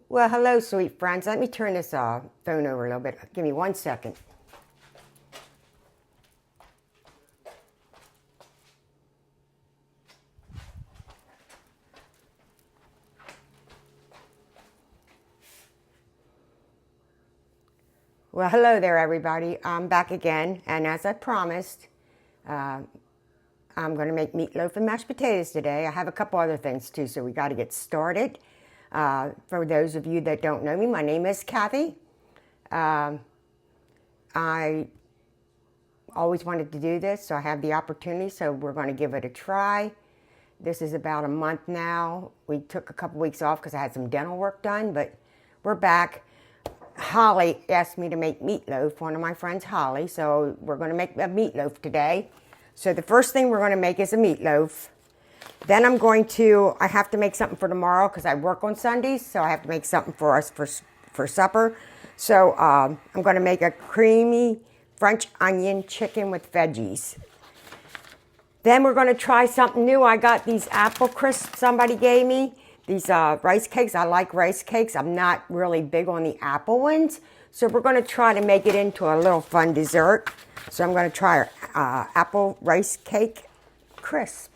Well, hello, sweet friends. Let me turn this phone over a little bit. Give me 1 second. Well, hello there, everybody. I'm back again, and as I promised, I'm going to make meatloaf and mashed potatoes today. I have a couple other things too, so we got to get started. For those of you that don't know me, my name is Kathy. I always wanted to do this, so I have the opportunity, so we're going to give it a try. This is about a month now. We took a couple weeks off because I had some dental work done, but we're back. Holly asked me to make meatloaf, one of my friends, Holly, so we're going to make a meatloaf today. So the first thing we're going to make is a meatloaf. Then I have to make something for tomorrow because I work on Sundays, so I have to make something for us for supper. So I'm going to make a creamy French onion chicken with veggies. Then we're going to try something new. I got these apple crisps somebody gave me. These rice cakes. I like rice cakes. I'm not really big on the apple ones. So we're going to try to make it into a little fun dessert. So I'm going to try apple rice cake crisp.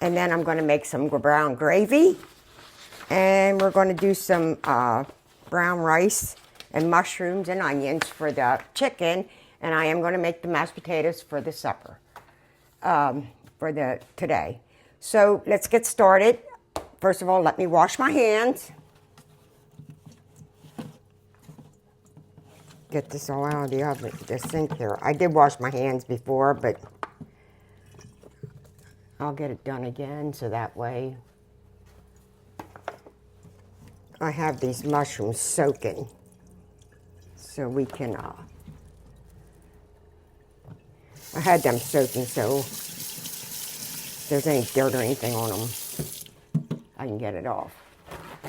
And then I'm going to make some brown gravy. And we're going to do some brown rice and mushrooms and onions for the chicken. And I am going to make the mashed potatoes for the supper today. So let's get started. First of all, let me wash my hands. Get this all out of the oven, the sink here. I did wash my hands before, but I'll get it done again so that way I have these mushrooms soaking so we can, I had them soaking so if there's any dirt or anything on them, I can get it off.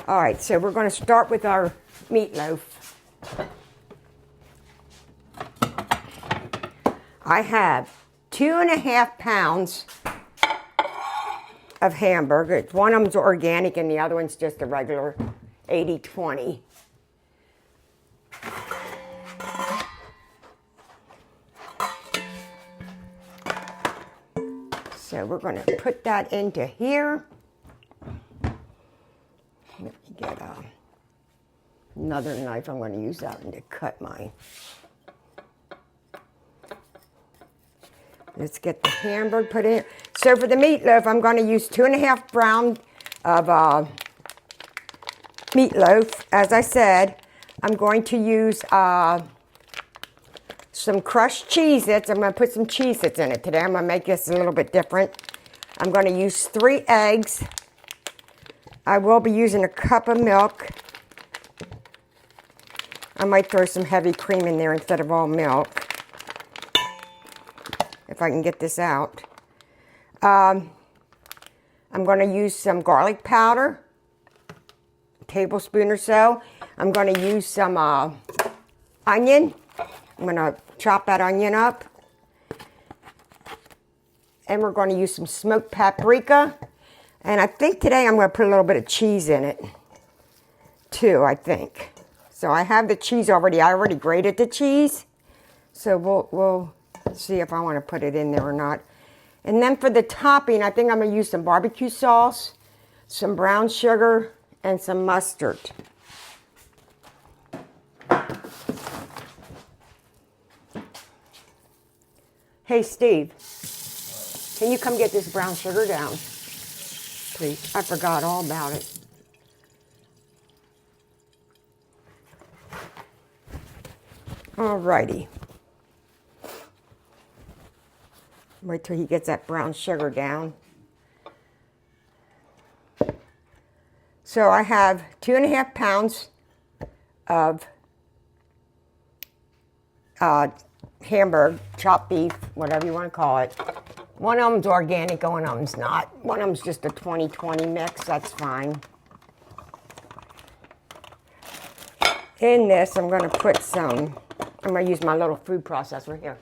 All right, so we're going to start with our meatloaf. I have 2.5 pounds of hamburger. One of them's organic and the other one's just a regular 80-20. So we're going to put that into here. Let me get another knife. I'm going to use that one to cut mine. Let's get the hamburger put in. So for the meatloaf, I'm going to use 2.5 pounds of meatloaf. As I said, I'm going to use some crushed Cheez-Its. I'm going to put some Cheez-Its in it today. I'm going to make this a little bit different. I'm going to use 3 eggs. I will be using a cup of milk. I might throw some heavy cream in there instead of all milk, if I can get this out. I'm going to use some garlic powder, a tablespoon or so. I'm going to use some onion. I'm going to chop that onion up. And we're going to use some smoked paprika. And I think today I'm going to put a little bit of cheese in it, too, I think. So I have the cheese already. I already grated the cheese. So we'll see if I want to put it in there or not. And then for the topping, I think I'm going to use some barbecue sauce, some brown sugar, and some mustard. Hey, Steve, can you come get this brown sugar down? Please. I forgot all about it. All righty. Wait till he gets that brown sugar down. So I have 2.5 pounds of hamburger, chopped beef, whatever you want to call it. One of them's organic, one of them's not. One of them's just a 20-20 mix, that's fine. In this, I'm going to put some, I'm going to use my little food processor here.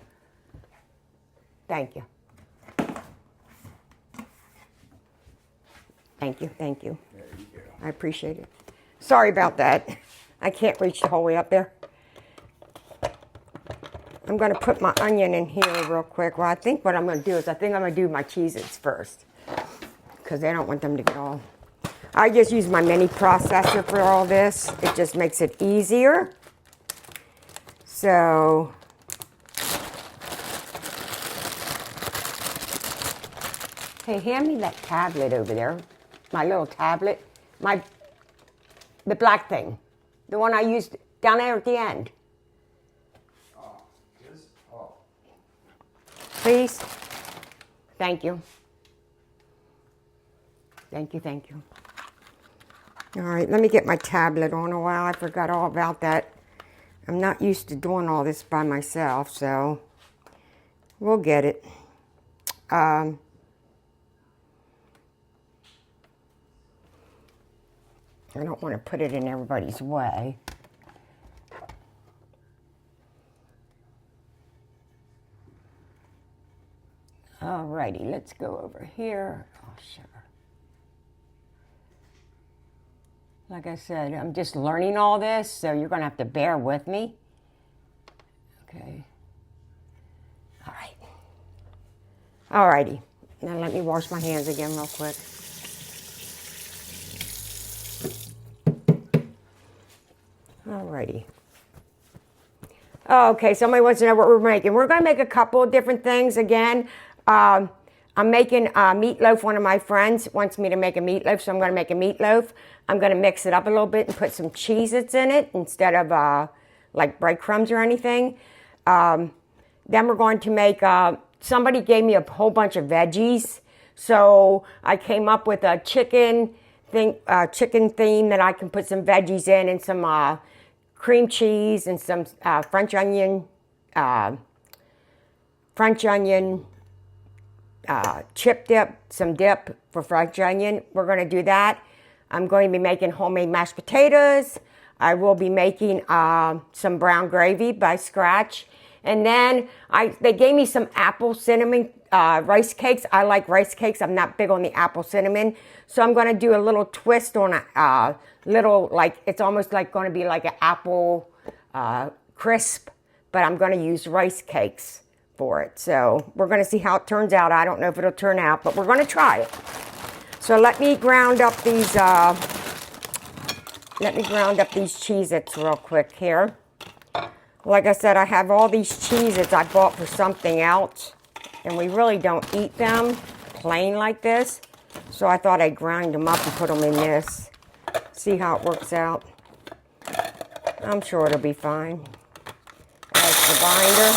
Thank you. Thank you, thank you. There you go. I appreciate it. Sorry about that. I can't reach the whole way up there. I'm going to put my onion in here real quick. Well, I think what I'm going to do is I'm going to do my Cheez-Its first, because I don't want them to get all... I just use my mini processor for all this. It just makes it easier. So... Hey, hand me that tablet over there. My little tablet. The black thing. The one I used down there at the end. Oh, this? Oh. Please. Thank you. Thank you, thank you. All right, let me get my tablet on a while. I forgot all about that. I'm not used to doing all this by myself, so we'll get it. I don't want to put it in everybody's way. Alrighty, let's go over here. Oh, sure. Like I said, I'm just learning all this, so you're going to have to bear with me. Okay. All right. Alrighty. Now let me wash my hands again real quick. Alrighty. Okay, somebody wants to know what we're making. We're going to make a couple of different things again. I'm making meatloaf. One of my friends wants me to make a meatloaf, so I'm going to make a meatloaf. I'm going to mix it up a little bit and put some Cheez-Its in it instead of like breadcrumbs or anything. Then we're going to make, somebody gave me a whole bunch of veggies, so I came up with a chicken theme that I can put some veggies in and some cream cheese and some French onion chip dip, some dip for French onion. We're going to do that. I'm going to be making homemade mashed potatoes. I will be making some brown gravy by scratch. And then they gave me some apple cinnamon rice cakes. I like rice cakes. I'm not big on the apple cinnamon. So I'm going to do a little twist on a little, like, it's almost like going to be like an apple crisp, but I'm going to use rice cakes for it. So we're going to see how it turns out. I don't know if it'll turn out, but we're going to try it. So let me ground up these Cheez-Its real quick here. Like I said, I have all these Cheez-Its I bought for something else, and we really don't eat them plain like this. So I thought I'd grind them up and put them in this. See how it works out. I'm sure it'll be fine. That's the binder.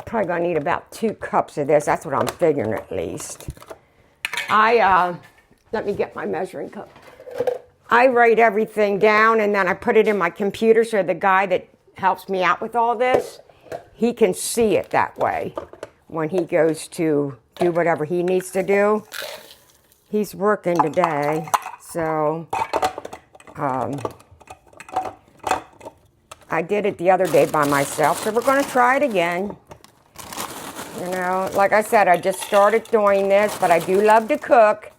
Probably gonna need about 2 cups of this. That's what I'm figuring at least. Let me get my measuring cup. I write everything down and then I put it in my computer so the guy that helps me out with all this, he can see it that way when he goes to do whatever he needs to do. He's working today, so I did it the other day by myself, so we're going to try it again. You know, like I said, I just started doing this, but I do love to cook.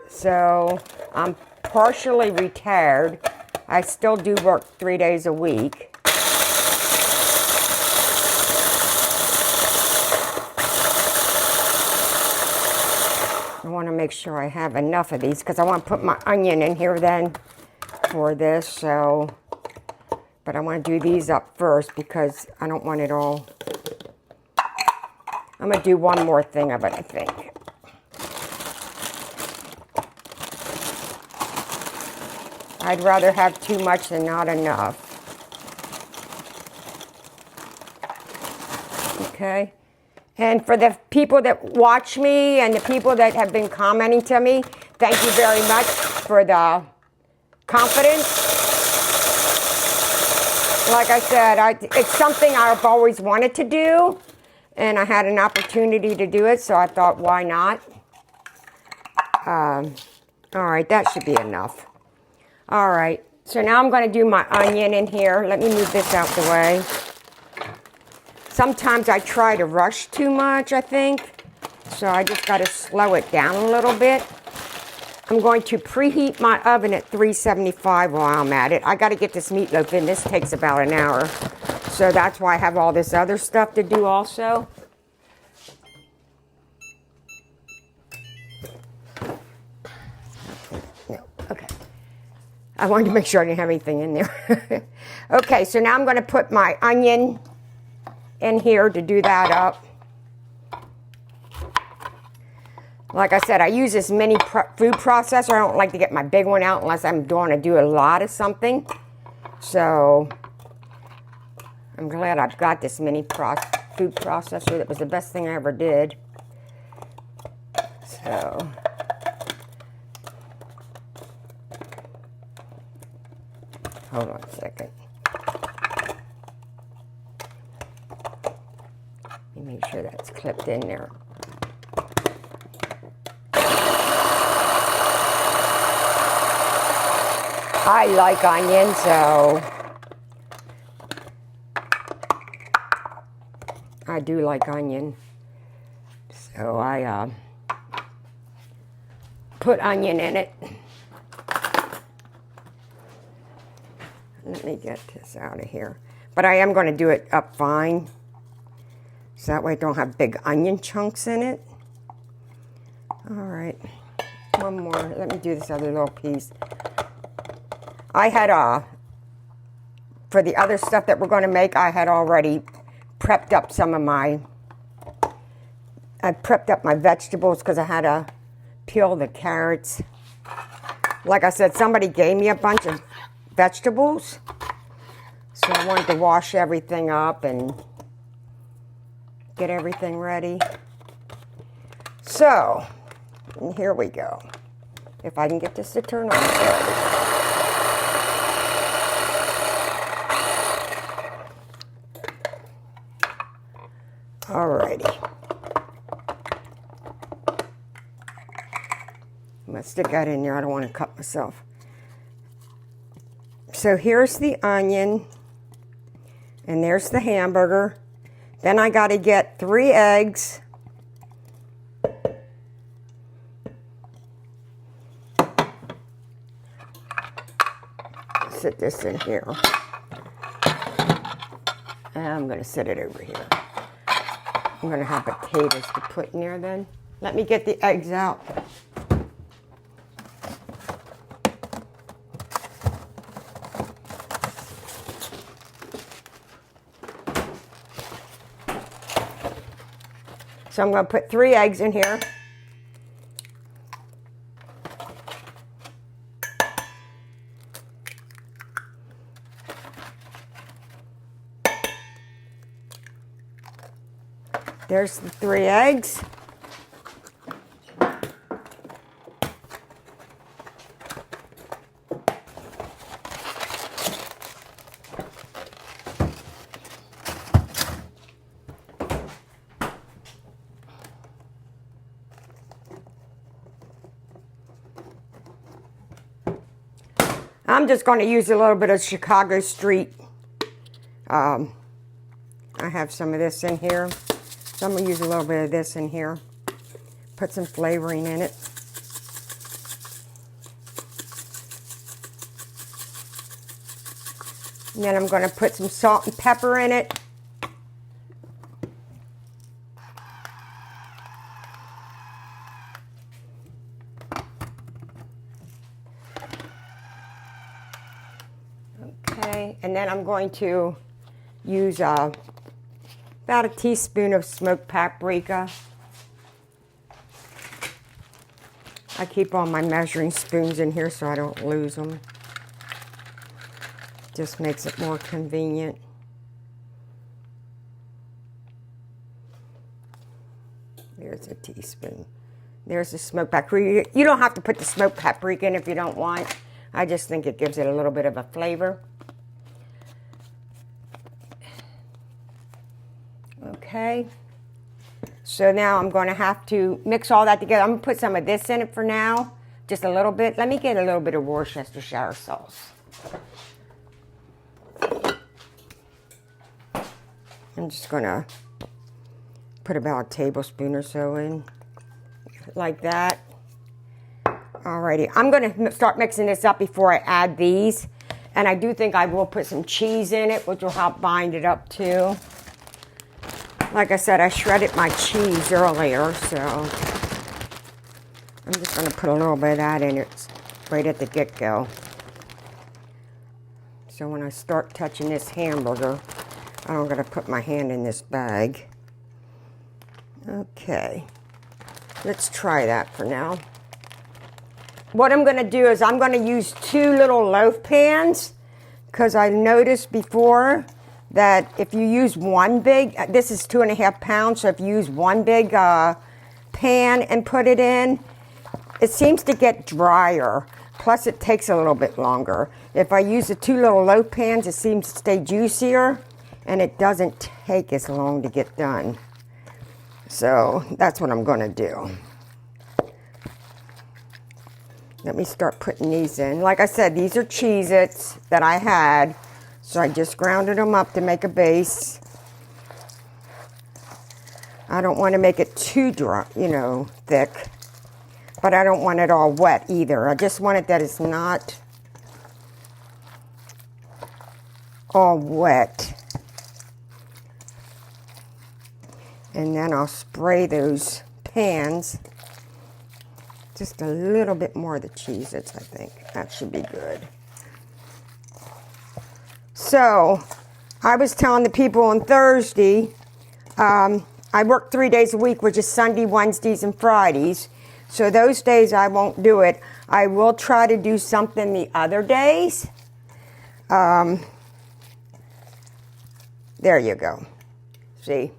So I'm partially retired. I still do work 3 days a week. I want to make sure I have enough of these because I want to put my onion in here then for this. So, but I want to do these up first because I don't want it all. I'm going to do one more thing of it, I think. I'd rather have too much than not enough. Okay. And for the people that watch me and the people that have been commenting to me, thank you very much for the confidence. Like I said, it's something I've always wanted to do, and I had an opportunity to do it, so I thought, why not? All right, that should be enough. All right, So now I'm going to do my onion in here. Let me move this out the way. Sometimes I try to rush too much, I think. So I just got to slow it down a little bit. I'm going to preheat my oven at 375 while I'm at it. I got to get this meatloaf in. This takes about an hour. So that's why I have all this other stuff to do also. No, okay. I wanted to make sure I didn't have anything in there. Okay, so now I'm going to put my onion in here to do that up. Like I said, I use this mini food processor. I don't like to get my big one out unless I'm going to do a lot of something. So I'm glad I've got this mini food processor. That was the best thing I ever did. So hold on a second. Let me make sure that's clipped in there. I like onion, so I do like onion. So I put onion in it. Let me get this out of here. But I am going to do it up fine. So that way I don't have big onion chunks in it. All right. One more. Let me do this other little piece. I had, for the other stuff that we're going to make, I had already prepped up I prepped up my vegetables because I had to peel the carrots. Like I said, somebody gave me a bunch of vegetables. So I wanted to wash everything up and get everything ready. So, and here we go. If I can get this to turn on. Alrighty. I'm going to stick that in there. I don't want to cut myself. So here's the onion. And there's the hamburger. Then I got to get 3 eggs. Sit this in here. And I'm going to set it over here. I'm going to have potatoes to put in there then. Let me get the eggs out. So I'm going to put 3 eggs in here. There's the 3 eggs. I'm just going to use a little bit of Chicago Street. I have some of this in here. So I'm going to use a little bit of this in here. Put some flavoring in it. And then I'm going to put some salt and pepper in it. Okay, and then I'm going to use about a teaspoon of smoked paprika. I keep all my measuring spoons in here so I don't lose them. Just makes it more convenient. There's a teaspoon. There's the smoked paprika. You don't have to put the smoked paprika in if you don't want. I just think it gives it a little bit of a flavor. Okay, so now I'm going to have to mix all that together. I'm going to put some of this in it for now, just a little bit. Let me get a little bit of Worcestershire sauce. I'm just gonna put about a tablespoon or so in, like that. Alrighty, I'm gonna start mixing this up before I add these. And I do think I will put some cheese in it, which will help bind it up too. Like I said, I shredded my cheese earlier, so I'm just gonna put a little bit of that in it right at the get-go. So when I start touching this hamburger, I'm gonna put my hand in this bag. Okay, let's try that for now. What I'm going to do is I'm going to use 2 little loaf pans, because I noticed before that if you use one big, this is 2.5 pounds, so if you use one big pan and put it in, it seems to get drier. Plus it takes a little bit longer. If I use the 2 little loaf pans, it seems to stay juicier and it doesn't take as long to get done. So that's what I'm going to do. Let me start putting these in. Like I said, these are Cheez-Its that I had, so I just grounded them up to make a base. I don't want to make it too dry, thick, but I don't want it all wet either. I just want it that it's not all wet. And then I'll spray those pans. Just a little bit more of the Cheez-Its, I think. That should be good. So, I was telling the people on Thursday, I work 3 days a week, which is Sunday, Wednesdays, and Fridays. So those days I won't do it. I will try to do something the other days. There you go. See?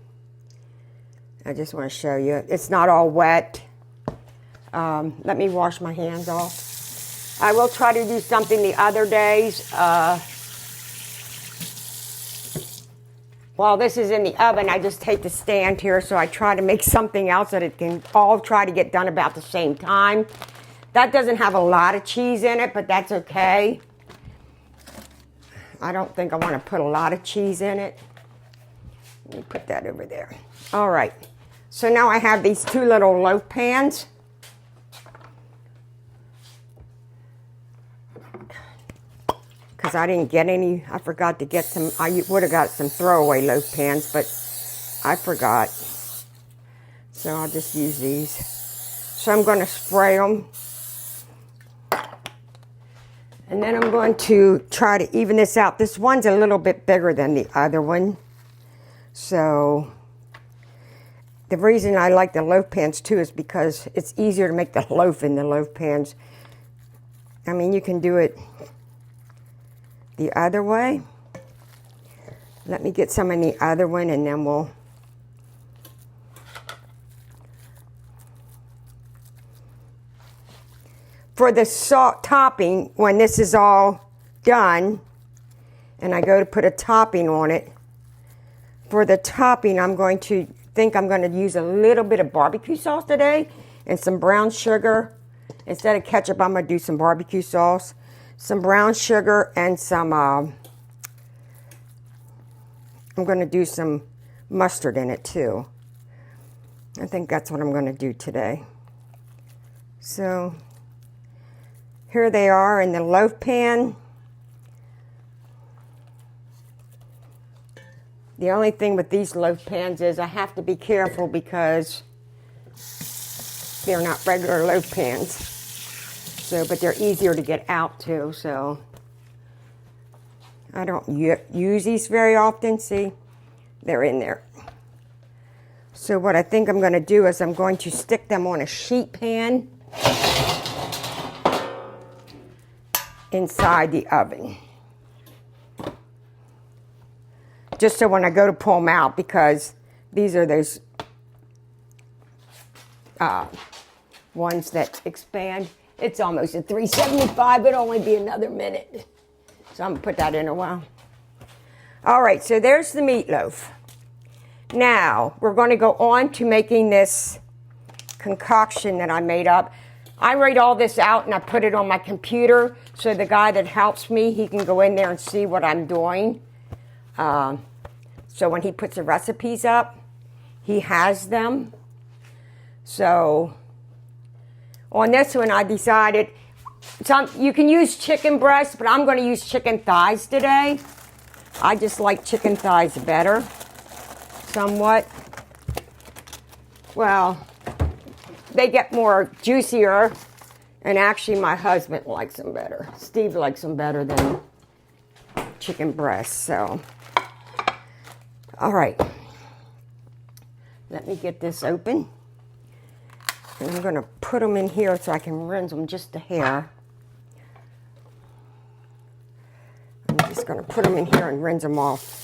I just want to show you. It's not all wet. Let me wash my hands off. I will try to do something the other days. While this is in the oven, I just take the stand here, so I try to make something else that it can all try to get done about the same time. That doesn't have a lot of cheese in it, but that's okay. I don't think I want to put a lot of cheese in it. Let me put that over there. All right. So now I have these 2 little loaf pans. Because I didn't get any, I forgot to get some. I would have got some throwaway loaf pans, but I forgot. So I'll just use these. So I'm going to spray them. And then I'm going to try to even this out. This one's a little bit bigger than the other one. So the reason I like the loaf pans too is because it's easier to make the loaf in the loaf pans. I mean, you can do it the other way. Let me get some in the other one and then we'll for the salt topping, when this is all done and I go to put a topping on it, for the topping I'm going to use a little bit of barbecue sauce today and some brown sugar. Instead of ketchup, I'm going to do some barbecue sauce. Some brown sugar and some, I'm going to do some mustard in it too. I think that's what I'm going to do today. So, here they are in the loaf pan. The only thing with these loaf pans is I have to be careful because they're not regular loaf pans. So, but they're easier to get out too, so I don't use these very often. See, they're in there. So what I think I'm going to do is I'm going to stick them on a sheet pan inside the oven. Just so when I go to pull them out, because these are those ones that expand. It's almost at 375. It'll only be another minute. So I'm going to put that in a while. All right, so there's the meatloaf. Now, we're going to go on to making this concoction that I made up. I write all this out and I put it on my computer so the guy that helps me, he can go in there and see what I'm doing. It's So when he puts the recipes up, he has them. So on this one, I decided you can use chicken breast, but I'm going to use chicken thighs today. I just like chicken thighs better, somewhat. Well, they get more juicier, and actually my husband likes them better. Steve likes them better than chicken breast, so. All right. Let me get this open. And I'm going to put them in here so I can rinse them just a hair. I'm just going to put them in here and rinse them off.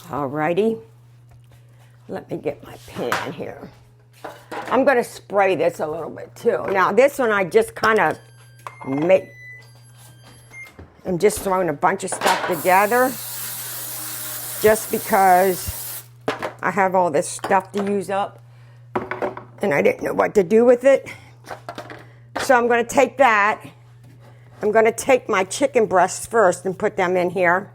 Alrighty. Let me get my pan here. I'm going to spray this a little bit too. Now this one I just kind of make. I'm just throwing a bunch of stuff together just because I have all this stuff to use up and I didn't know what to do with it. So I'm going to take that. I'm going to take my chicken breasts first and put them in here.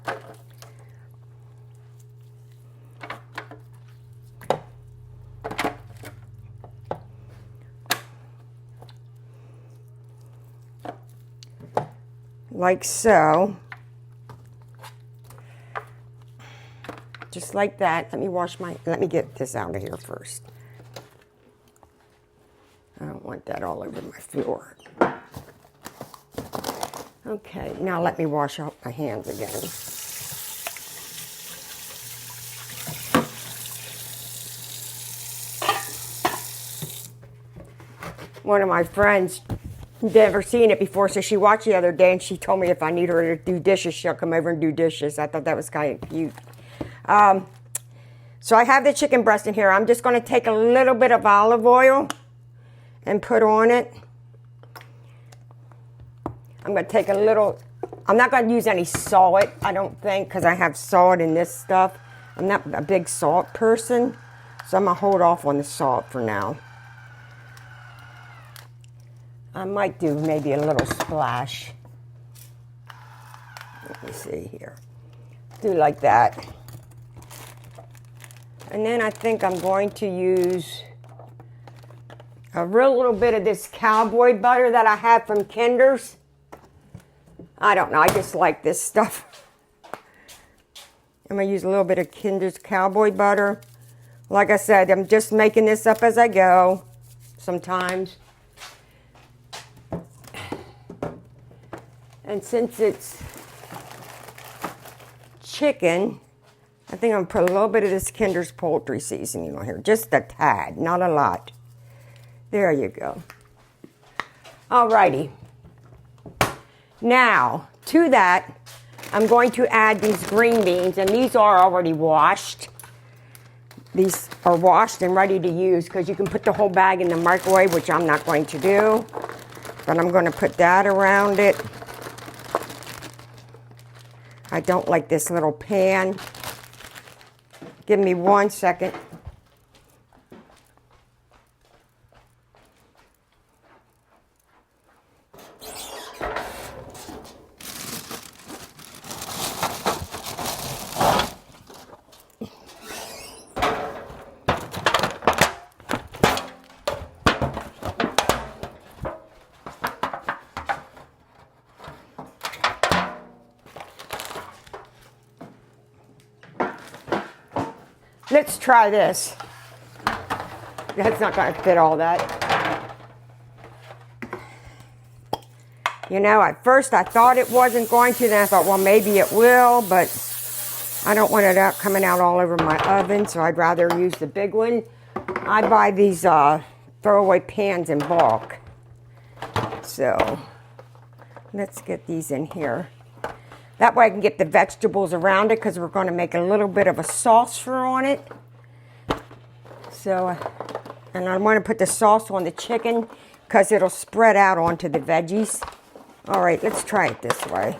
Like so. Just like that. Let me get this out of here first. I don't want that all over my floor. Okay, now let me wash out my hands again. One of my friends never seen it before, so she watched the other day and she told me if I need her to do dishes, she'll come over and do dishes. I thought that was kind of cute. So I have the chicken breast in here. I'm just going to take a little bit of olive oil and put on it. I'm going to take a little, I'm not going to use any salt, I don't think, because I have salt in this stuff. I'm not a big salt person, so I'm going to hold off on the salt for now. I might do maybe a little splash. Let me see here. Do like that. And then I think I'm going to use a real little bit of this cowboy butter that I have from Kinder's. I don't know, I just like this stuff. I'm going to use a little bit of Kinder's cowboy butter. Like I said, I'm just making this up as I go sometimes. And since it's chicken, I think I'm going to put a little bit of this Kinder's poultry seasoning on here. Just a tad, not a lot. There you go. Alrighty. Now, to that, I'm going to add these green beans, and these are already washed. These are washed and ready to use because you can put the whole bag in the microwave, which I'm not going to do. But I'm going to put that around it. I don't like this little pan. Give me 1 second. Let's try this. That's not going to fit all that. You know, at first I thought it wasn't going to, then I thought, well, maybe it will, but I don't want it coming out all over my oven, so I'd rather use the big one. I buy these throwaway pans in bulk. So, let's get these in here. That way I can get the vegetables around it because we're going to make a little bit of a sauce on it. So, and I want to put the sauce on the chicken because it'll spread out onto the veggies. All right, let's try it this way.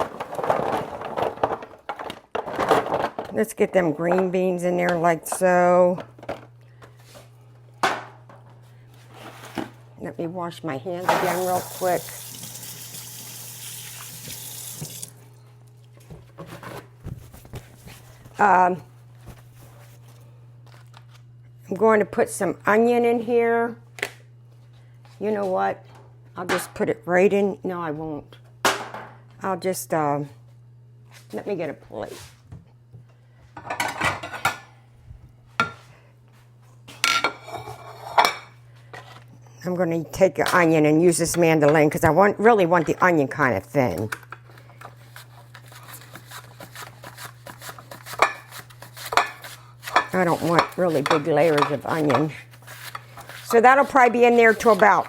Let's get them green beans in there like so. Let me wash my hands again real quick. I'm going to put some onion in here. You know what? I'll just put it right in. No, I won't. I'll just, let me get a plate. I'm going to take an onion and use this mandolin because I really want the onion kind of thin. I don't want really big layers of onion. So that'll probably be in there till about,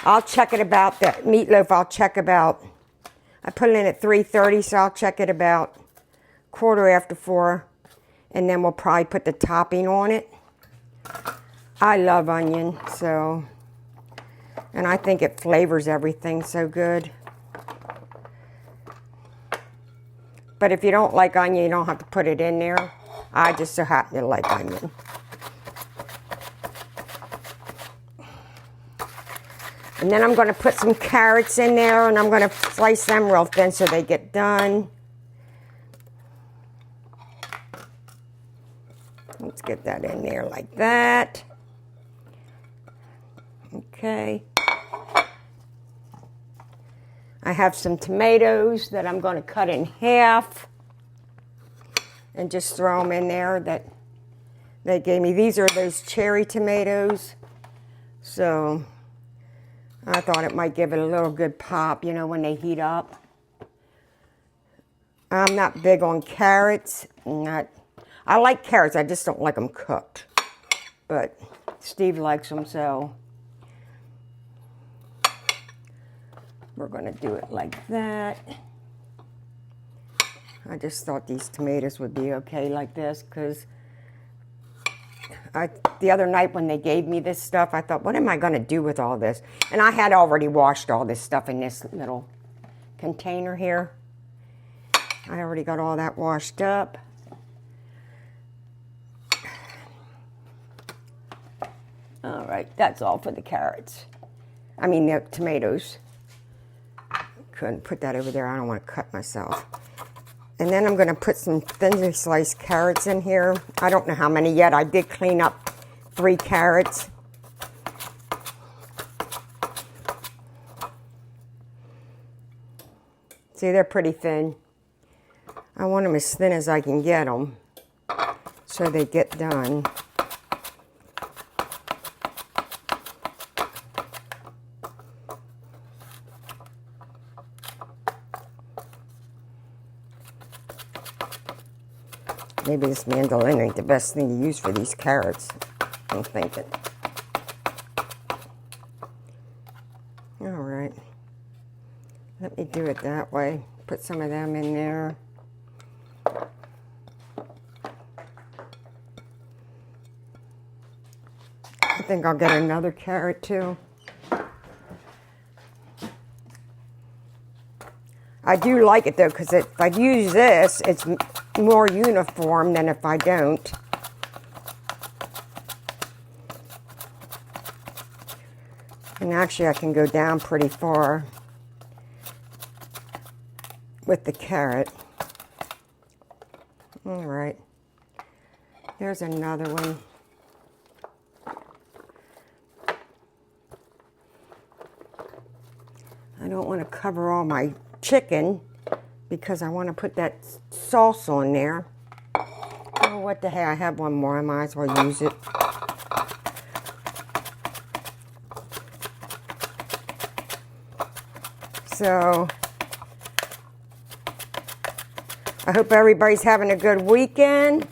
I'll check it about, the meatloaf I'll check about, I put it in at 3:30, so I'll check it about 4:15, and then we'll probably put the topping on it. I love onion, so, and I think it flavors everything so good. But if you don't like onion, you don't have to put it in there. I just so happen to like onion. And then I'm going to put some carrots in there, and I'm going to slice them real thin so they get done. Let's get that in there like that. Okay. I have some tomatoes that I'm going to cut in half and just throw them in there that they gave me. These are those cherry tomatoes. So I thought it might give it a little good pop, you know, when they heat up. I'm not big on carrots. I like carrots, I just don't like them cooked. But Steve likes them, so we're going to do it like that. I just thought these tomatoes would be okay like this because the other night when they gave me this stuff, I thought, what am I going to do with all this? And I had already washed all this stuff in this little container here. I already got all that washed up. All right, that's all for the carrots. I mean, the tomatoes. Couldn't put that over there. I don't want to cut myself. And then I'm going to put some thinly sliced carrots in here. I don't know how many yet. I did clean up 3 carrots. See, they're pretty thin. I want them as thin as I can get them so they get done. Maybe this mandolin ain't the best thing to use for these carrots, I'm thinking. All right. Let me do it that way. Put some of them in there. I think I'll get another carrot too. I do like it though, because if I use this, it's more uniform than if I don't. And actually I can go down pretty far with the carrot. All right. There's another one. I don't want to cover all my chicken because I want to put that sauce on there. Oh, what the heck, I have one more. I might as well use it. So, I hope everybody's having a good weekend.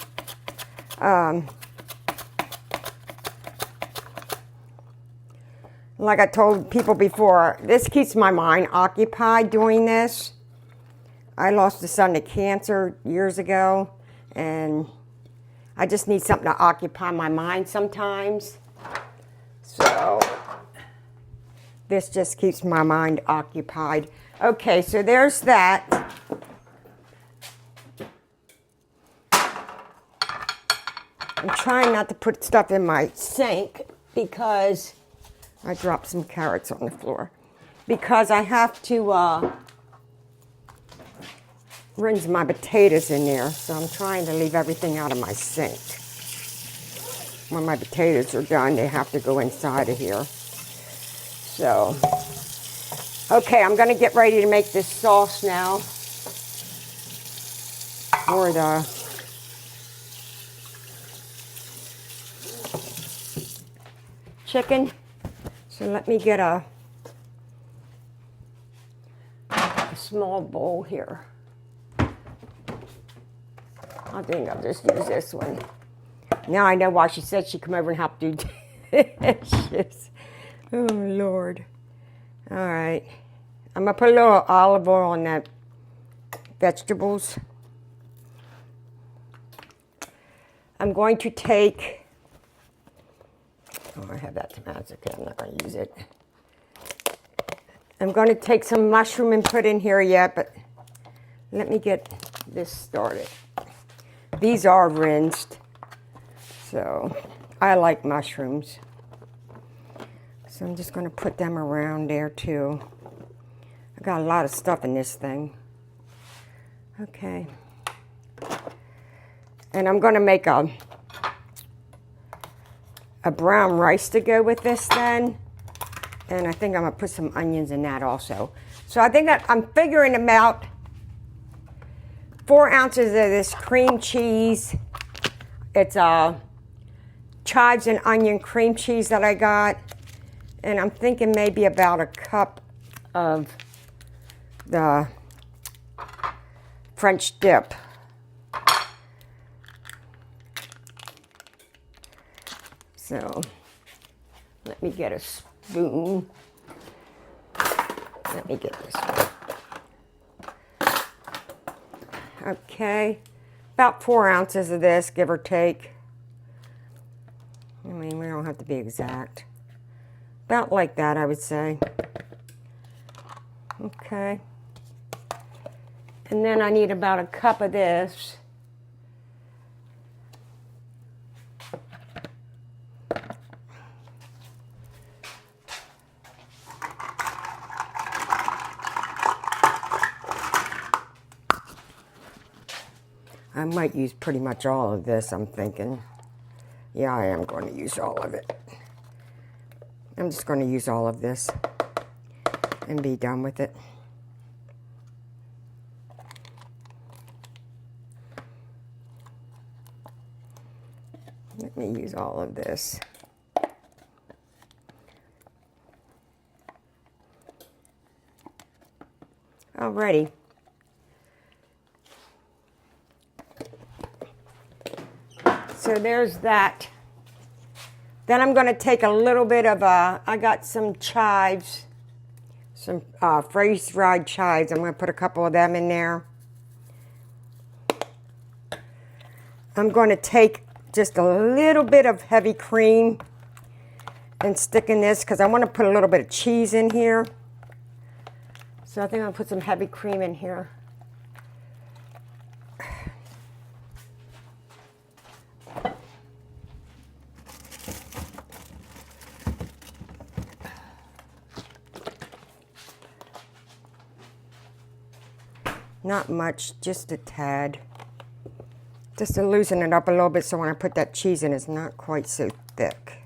Like I told people before, this keeps my mind occupied doing this. I lost a son to cancer years ago, and I just need something to occupy my mind sometimes. So this just keeps my mind occupied. Okay, so there's that. I'm trying not to put stuff in my sink because I dropped some carrots on the floor. Because I have to rinse my potatoes in there, so I'm trying to leave everything out of my sink. When my potatoes are done, they have to go inside of here. So, okay, I'm gonna get ready to make this sauce now for the chicken. So let me get a small bowl here. I think I'll just use this one. Now I know why she said she'd come over and help do dishes. Oh, Lord. All right. I'm going to put a little olive oil on that vegetables. I'm going to take... Oh, I have that tomato. Okay, I'm not going to use it. I'm going to take some mushroom and put in here yet, but let me get this started. These are rinsed, so I like mushrooms. So I'm just going to put them around there too. I got a lot of stuff in this thing. Okay. And I'm going to make a brown rice to go with this then. And I think I'm going to put some onions in that also. So I think that I'm figuring about 4 ounces of this cream cheese. It's chives and onion cream cheese that I got. And I'm thinking maybe about a cup of the French dip. So let me get a spoon. Let me get this one. Okay, about 4 ounces of this, give or take. I mean, we don't have to be exact. About like that, I would say. Okay. And then I need about a cup of this. I might use pretty much all of this, I'm thinking. Yeah, I am going to use all of it. I'm just going to use all of this and be done with it. Let me use all of this. Alrighty. So there's that. Then I'm going to take a little bit of, I got some chives, some freeze-dried chives. I'm going to put a couple of them in there. I'm going to take just a little bit of heavy cream and stick in this because I want to put a little bit of cheese in here. So I think I'll put some heavy cream in here. Not much, just a tad. Just to loosen it up a little bit so when I put that cheese in, it's not quite so thick.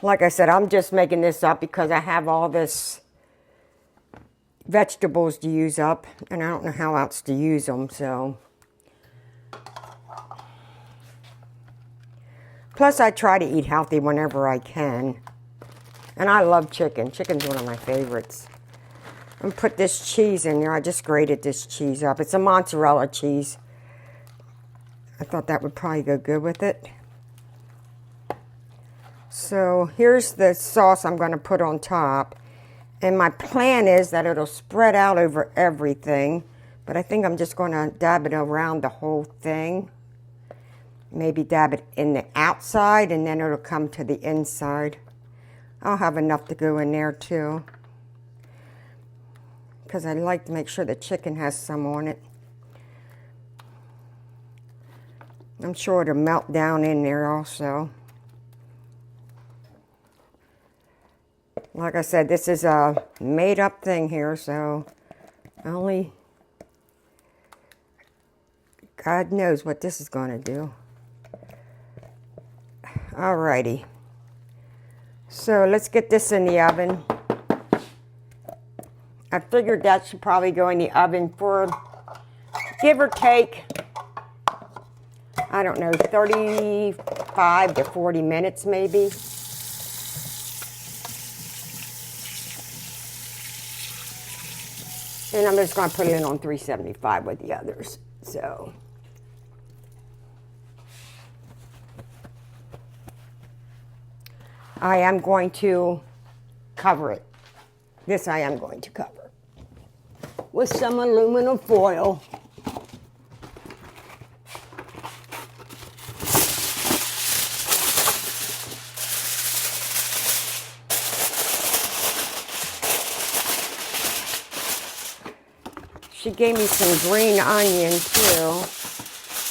Like I said, I'm just making this up because I have all this vegetables to use up, and I don't know how else to use them, so. Plus, I try to eat healthy whenever I can. And I love chicken. Chicken's one of my favorites. I'm going to put this cheese in there. I just grated this cheese up. It's a mozzarella cheese. I thought that would probably go good with it. So here's the sauce I'm going to put on top. And my plan is that it'll spread out over everything. But I think I'm just going to dab it around the whole thing. Maybe dab it in the outside and then it'll come to the inside. I'll have enough to go in there too. Because I like to make sure the chicken has some on it. I'm sure it'll melt down in there also. Like I said, this is a made-up thing here, so Only God knows what this is going to do. Alrighty. So let's get this in the oven. I figured that should probably go in the oven for, give or take, I don't know, 35 to 40 minutes maybe. And I'm just going to put it in on 375 with the others. So I am going to cover it. This I am going to cover with some aluminum foil. She gave me some green onion too.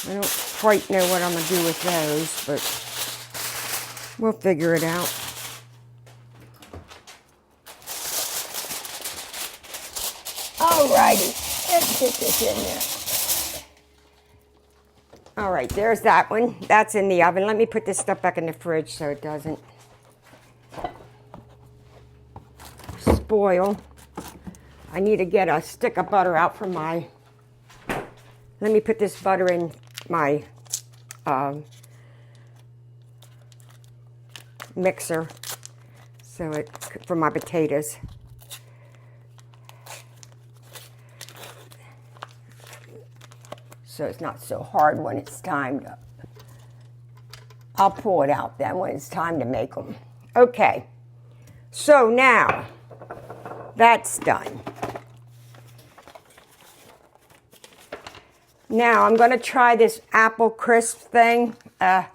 I don't quite know what I'm going to do with those, but we'll figure it out. Alrighty, let's get this in there. Alright, there's that one. That's in the oven. Let me put this stuff back in the fridge so it doesn't spoil. I need to get a stick of butter out from my, let me put this butter in my mixer so it, for my potatoes. So it's not so hard when it's time to, I'll pull it out then when it's time to make them. Okay, so now that's done. Now I'm going to try this apple crisp thing. I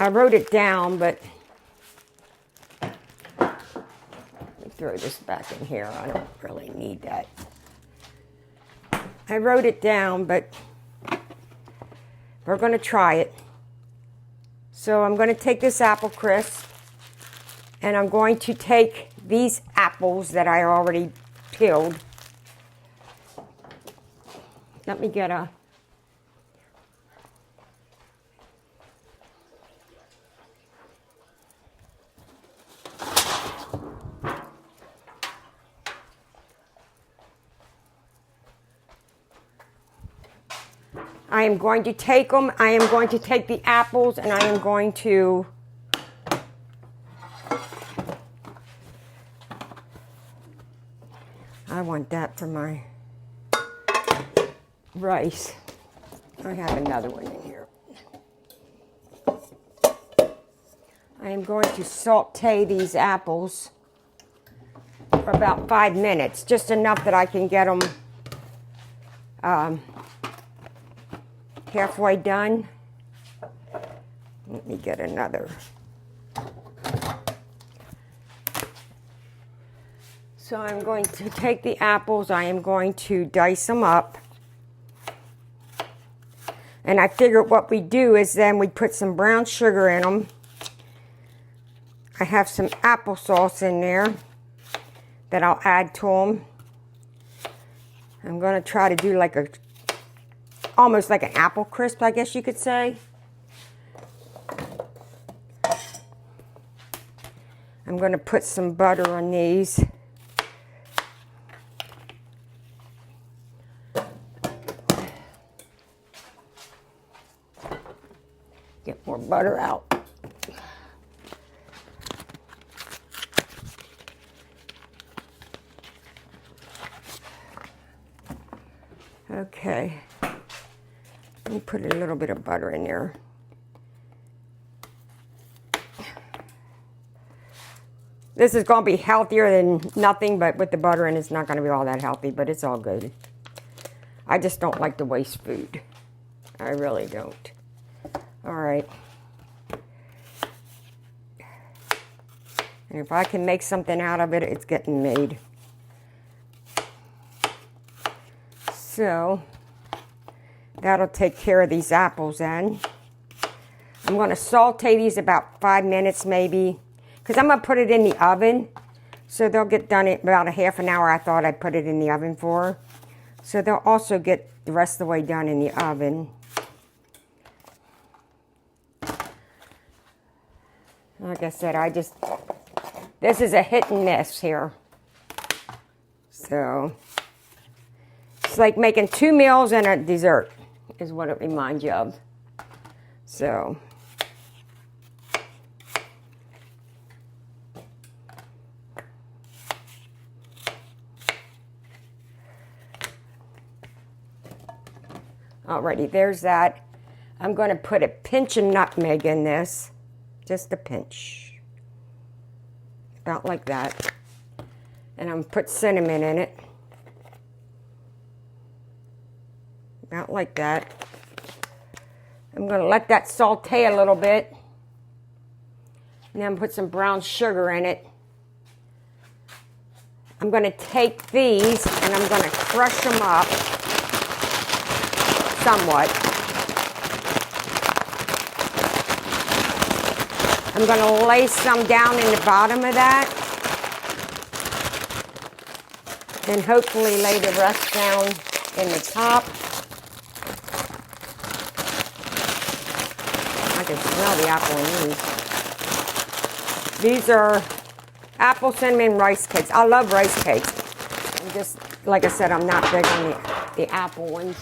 wrote it down, but let me throw this back in here. I don't really need that. I wrote it down, but we're going to try it. So I'm going to take this apple crisp, and I'm going to take these apples that I already peeled. Let me get a... I am going to take them. I am going to take the apples and I am going to I want that for my rice. I have another one in here. I am going to saute these apples for about 5 minutes, just enough that I can get them halfway done. Let me get another. So I'm going to take the apples, I am going to dice them up. And I figured what we do is then we put some brown sugar in them. I have some applesauce in there that I'll add to them. I'm going to try to do like a, almost like an apple crisp, I guess you could say. I'm going to put some butter on these. Get more butter out. Okay. Let me put a little bit of butter in there. This is going to be healthier than nothing, but with the butter in, it's not going to be all that healthy, but it's all good. I just don't like to waste food. I really don't. All right. And if I can make something out of it, it's getting made. So that'll take care of these apples then. I'm going to saute these about 5 minutes maybe, because I'm going to put it in the oven. So they'll get done in about a half an hour. I thought I'd put it in the oven for. So they'll also get the rest of the way done in the oven. Like I said, this is a hit and miss here. So, it's like making 2 meals and a dessert is what it reminds you of. So, alrighty, there's that. I'm going to put a pinch of nutmeg in this. Just a pinch. About like that. And I'm going to put cinnamon in it. About like that. I'm going to let that saute a little bit. And then put some brown sugar in it. I'm going to take these and I'm going to crush them up somewhat. I'm going to lay some down in the bottom of that. And hopefully lay the rest down in the top. I can smell the apple in these. These are apple cinnamon rice cakes. I love rice cakes. I'm just, like I said, I'm not big on the apple ones.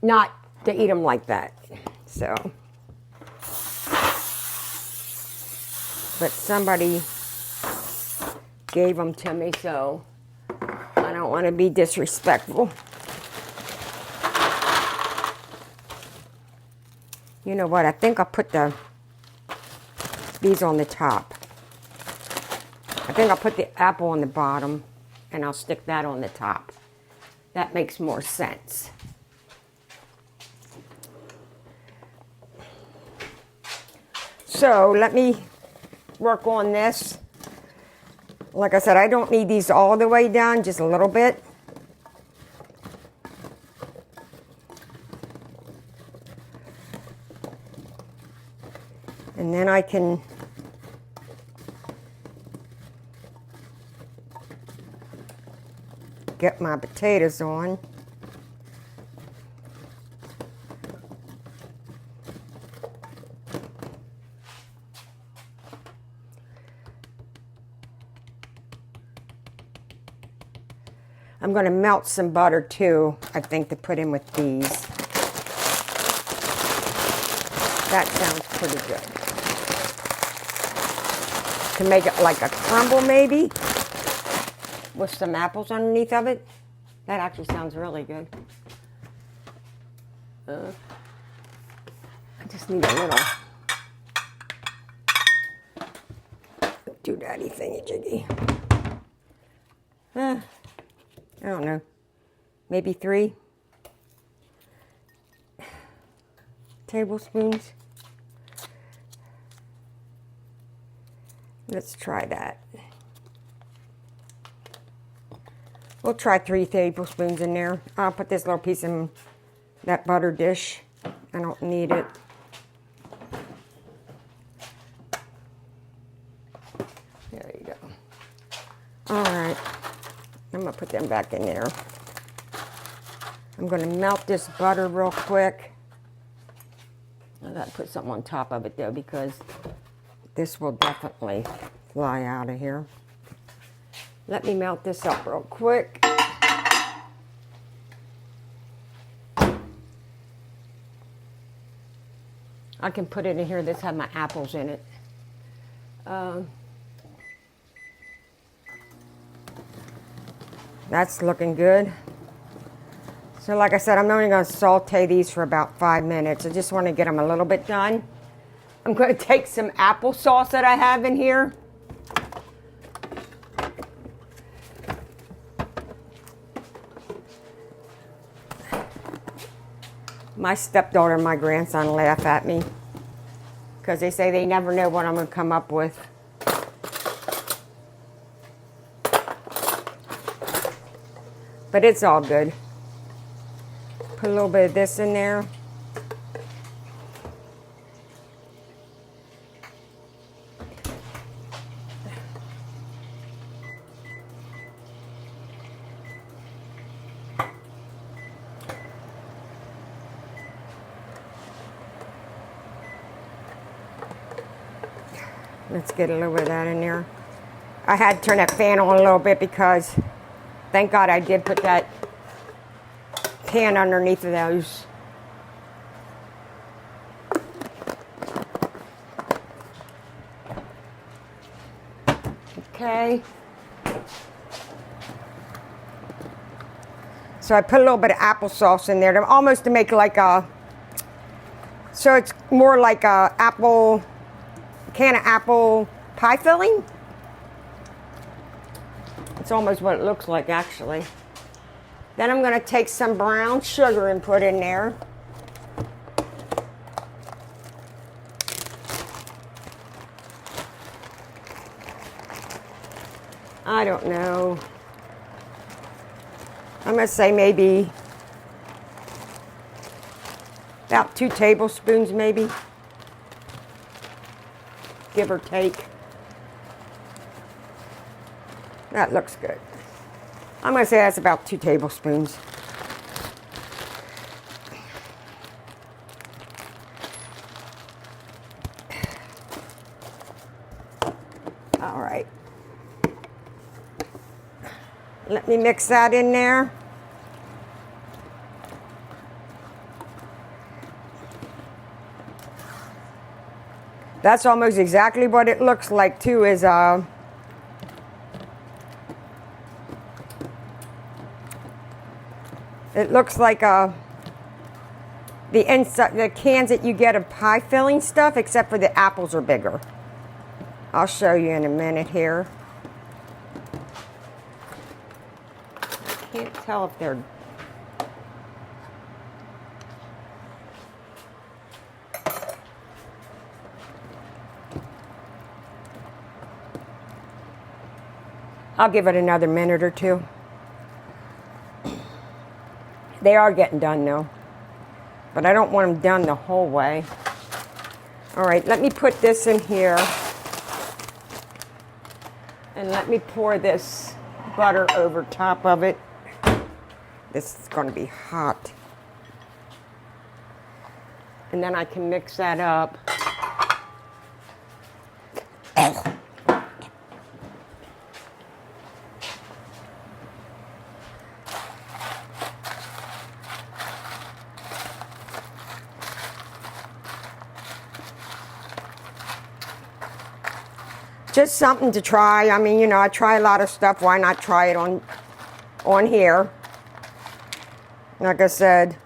Not to eat them like that. So. But somebody gave them to me, so I don't want to be disrespectful. You know what? I think I'll put these on the top. I think I'll put the apple on the bottom, and I'll stick that on the top. That makes more sense. So let me work on this. Like I said, I don't need these all the way down, just a little bit. And then I can get my potatoes on. I'm going to melt some butter too, I think, to put in with these. That sounds pretty good. To make it like a crumble maybe, with some apples underneath of it. That actually sounds really good. I just need a little doodaddy thingy jiggy. I don't know, maybe 3 tablespoons. Let's try that. We'll try 3 tablespoons in there. I'll put this little piece in that butter dish. I don't need it. There you go. All right. I'm going to put them back in there. I'm going to melt this butter real quick. I got to put something on top of it though, because this will definitely fly out of here. Let me melt this up real quick. I can put it in here. This has my apples in it. That's looking good. So like I said, I'm only going to saute these for about 5 minutes. I just want to get them a little bit done. I'm going to take some applesauce that I have in here. My stepdaughter and my grandson laugh at me because they say they never know what I'm going to come up with. But it's all good. Put a little bit of this in there. Let's get a little bit of that in there. I had to turn that fan on a little bit because thank God I did put that pan underneath of those. Okay. So I put a little bit of applesauce in there to almost to make like a, so it's more like a can of apple pie filling. It's almost what it looks like actually. Then I'm going to take some brown sugar and put in there. I don't know. I'm going to say maybe about 2 tablespoons maybe. Give or take. That looks good. I'm going to say that's about 2 tablespoons. All right. Let me mix that in there. That's almost exactly what it looks like too, is it looks like the inside, the cans that you get of pie filling stuff, except for the apples are bigger. I'll show you in a minute here. I can't tell if they're I'll give it another minute or two. They are getting done though, but I don't want them done the whole way. All right, let me put this in here. And let me pour this butter over top of it. This is going to be hot. And then I can mix that up. Just something to try. I mean, you know, I try a lot of stuff. Why not try it on here? Like I said,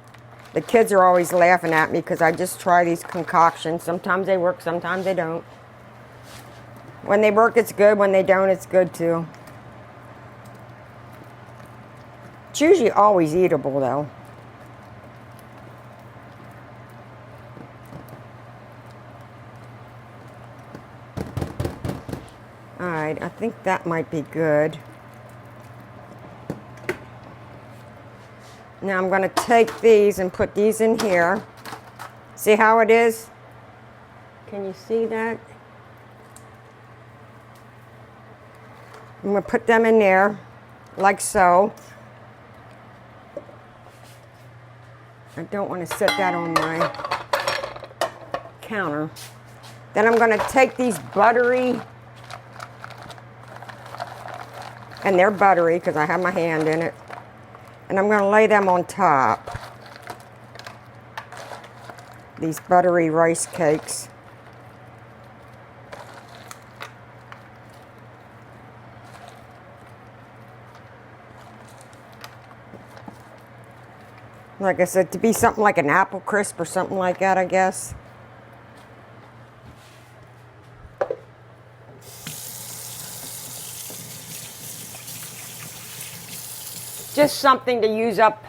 the kids are always laughing at me because I just try these concoctions. Sometimes they work, sometimes they don't. When they work, it's good. When they don't, it's good too. It's usually always eatable though. All right, I think that might be good. Now I'm going to take these and put these in here. See how it is? Can you see that? I'm going to put them in there, like so. I don't want to set that on my counter. Then I'm going to take these buttery, and they're buttery because I have my hand in it. And I'm going to lay them on top. These buttery rice cakes. Like I said, to be something like an apple crisp or something like that, I guess. Just something to use up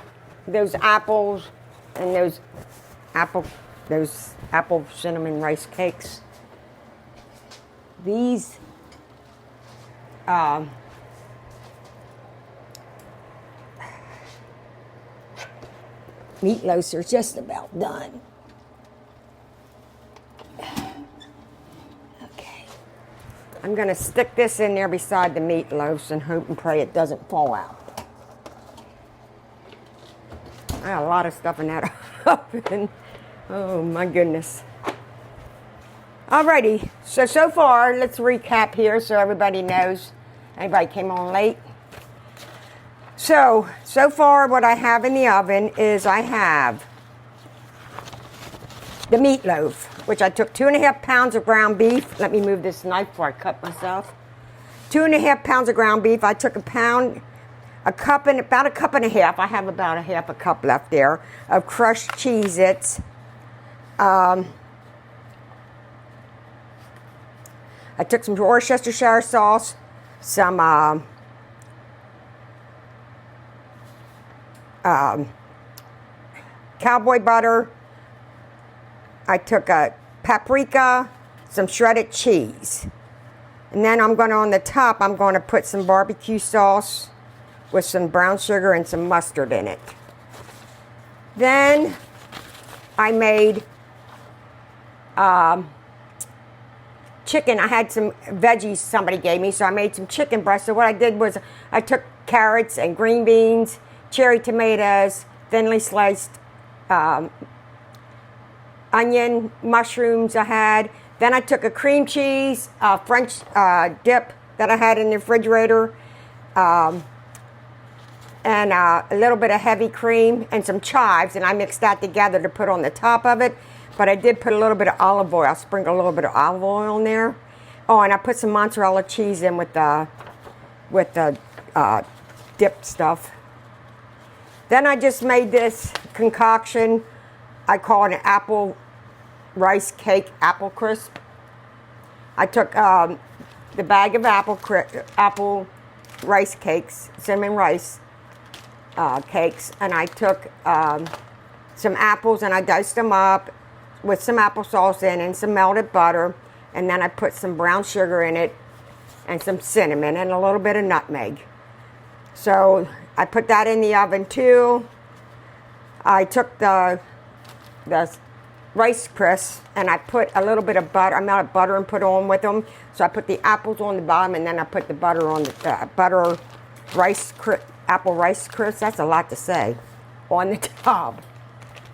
those apples and those apple cinnamon rice cakes. These meatloaves are just about done. Okay. I'm going to stick this in there beside the meatloaves and hope and pray it doesn't fall out. I got a lot of stuff in that oven. Oh my goodness. Alrighty, so far, let's recap here so everybody knows. Anybody came on late? So far what I have in the oven is I have the meatloaf, which I took 2.5 pounds of ground beef. Let me move this knife before I cut myself. 2.5 pounds of ground beef. I took about a cup and a half. I have about a half a cup left there of crushed Cheez-Its. I took some Worcestershire sauce, some cowboy butter. I took a paprika, some shredded cheese. And then I'm going to, on the top, I'm going to put some barbecue sauce with some brown sugar and some mustard in it. Then I made chicken. I had some veggies somebody gave me, so I made some chicken breast. So what I did was I took carrots and green beans, cherry tomatoes, thinly sliced onion, mushrooms I had. Then I took a cream cheese, French dip that I had in the refrigerator, and a little bit of heavy cream and some chives, and I mixed that together to put on the top of it. But I did put a little bit of olive oil. I sprinkled a little bit of olive oil in there. Oh, and I put some mozzarella cheese in with the dip stuff. Then I just made this concoction. I call it an apple rice cake, apple crisp. I took the bag of apple rice cakes, cinnamon rice cakes, and I took some apples and I diced them up with some applesauce in and some melted butter, and then I put some brown sugar in it and some cinnamon and a little bit of nutmeg. So I put that in the oven too. I took the Rice Crisps and I put a little bit of butter. I melted butter and put on with them. So I put the apples on the bottom and then I put the butter on the apple Rice Crisps. That's a lot to say. On the top.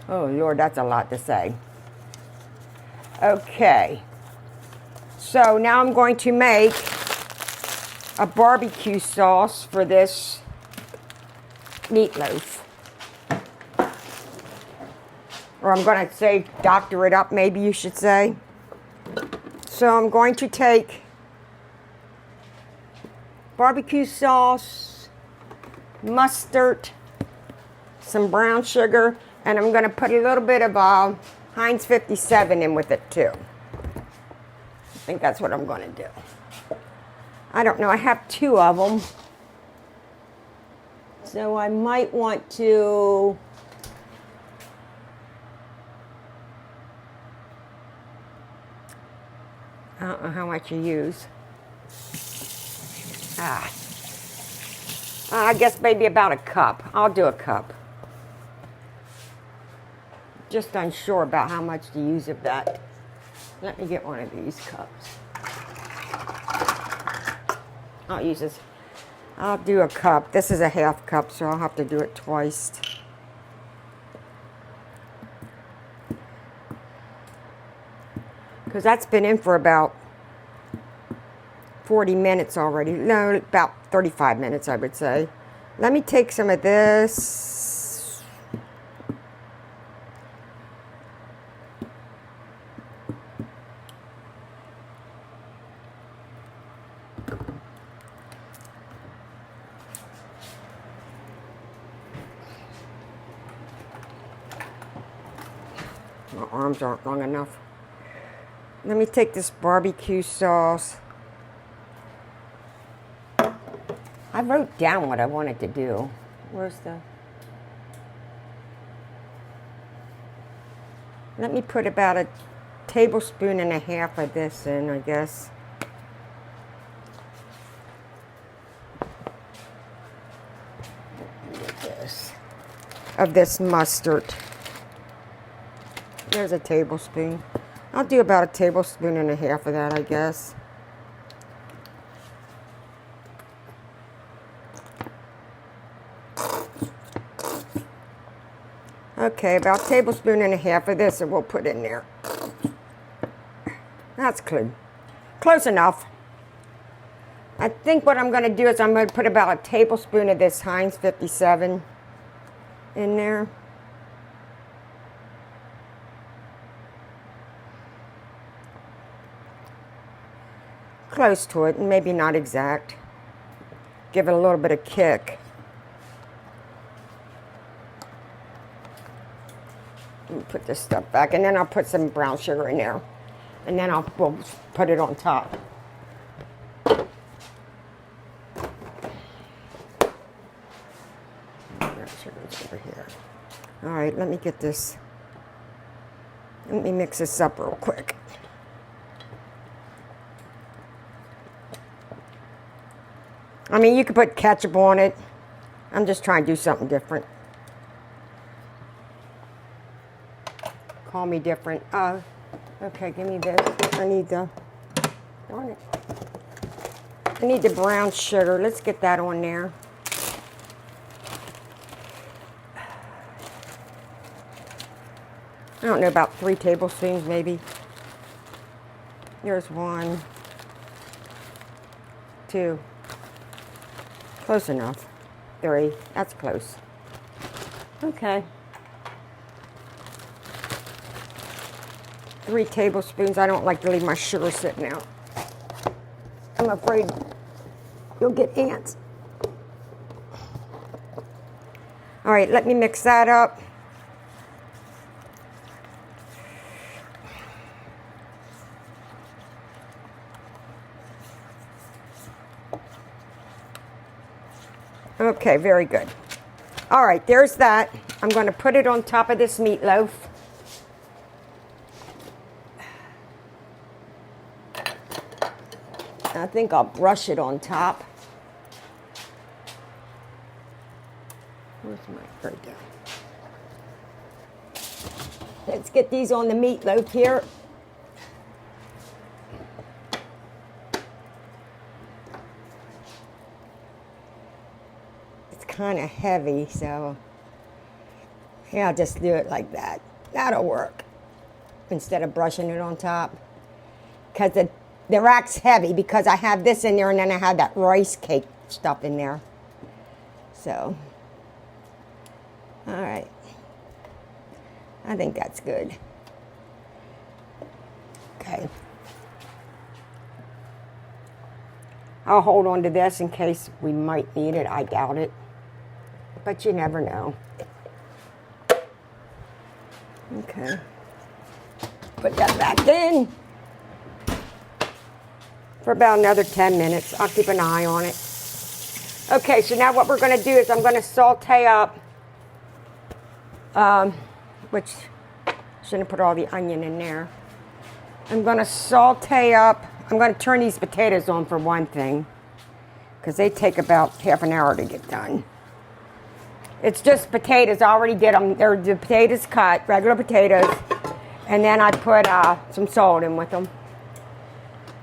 Oh Lord, that's a lot to say. Okay. So now I'm going to make a barbecue sauce for this meatloaf. Or I'm going to say doctor it up, maybe you should say. So I'm going to take barbecue sauce, mustard, some brown sugar, and I'm going to put a little bit of Heinz 57 in with it too. I think that's what I'm going to do. I don't know, I have 2 of them. So I might want to... I don't know how much you use. I guess maybe about a cup. I'll do a cup. Just unsure about how much to use of that. Let me get one of these cups. I'll use this. I'll do a cup. This is a half cup, so I'll have to do it twice. Because that's been in for about 40 minutes already. No, about 35 minutes, I would say. Let me take some of this. My arms aren't long enough. Let me take this barbecue sauce. I wrote down what I wanted to do. Where's the... Let me put about 1.5 tablespoons of this in, I guess. Of this mustard. There's a tablespoon. I'll do about 1.5 tablespoons of that, I guess. Okay, about 1.5 tablespoons of this, and we'll put in there. That's good. Close enough. I think what I'm going to do is I'm going to put about a tablespoon of this Heinz 57 in there. Close to it, maybe not exact. Give it a little bit of kick. Let me put this stuff back, and then I'll put some brown sugar in there. And then we'll put it on top. Brown sugar's over here. All right, let me get this. Let me mix this up real quick. I mean, you could put ketchup on it. I'm just trying to do something different. Call me different. Okay, give me this. I need the, darn it. I need the brown sugar. Let's get that on there. I don't know, about 3 tablespoons maybe. There's 1, 2. Close enough. 3. That's close. Okay. 3 tablespoons. I don't like to leave my sugar sitting out. I'm afraid you'll get ants. All right, let me mix that up. Okay, very good. All right, there's that. I'm going to put it on top of this meatloaf. I think I'll brush it on top. Where's my, there we go. Let's get these on the meatloaf here. It's kind of heavy, so yeah, I'll just do it like that. That'll work. Instead of brushing it on top. Because the rack's heavy because I have this in there and then I have that rice cake stuff in there. So, all right. I think that's good. Okay. I'll hold on to this in case we might need it. I doubt it. But you never know. Okay. Put that back in. For about another 10 minutes. I'll keep an eye on it. Okay, so now what we're going to do is I'm going to saute up, which shouldn't put all the onion in there. I'm going to saute up, I'm going to turn these potatoes on for one thing, because they take about half an hour to get done. It's just potatoes. I already did them. They're the potatoes cut, regular potatoes, and then I put some salt in with them.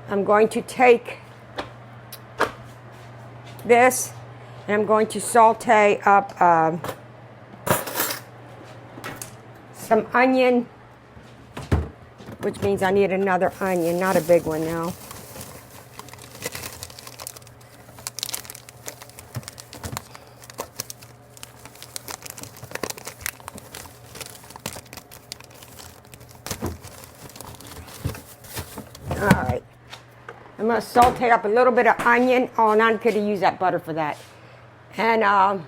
I'm going to take this and I'm going to saute up some onion, which means I need another onion, not a big one now. All right. I'm going to saute up a little bit of onion. Oh, and I could have used that butter for that. And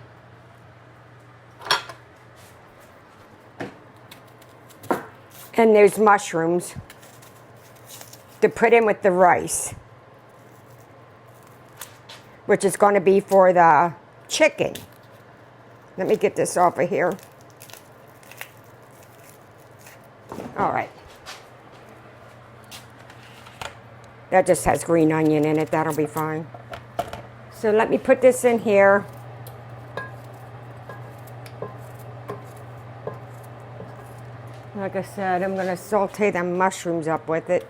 there's mushrooms to put in with the rice, which is going to be for the chicken. Let me get this off of here. All right. That just has green onion in it. That'll be fine. So let me put this in here. Like I said, I'm going to saute them mushrooms up with it.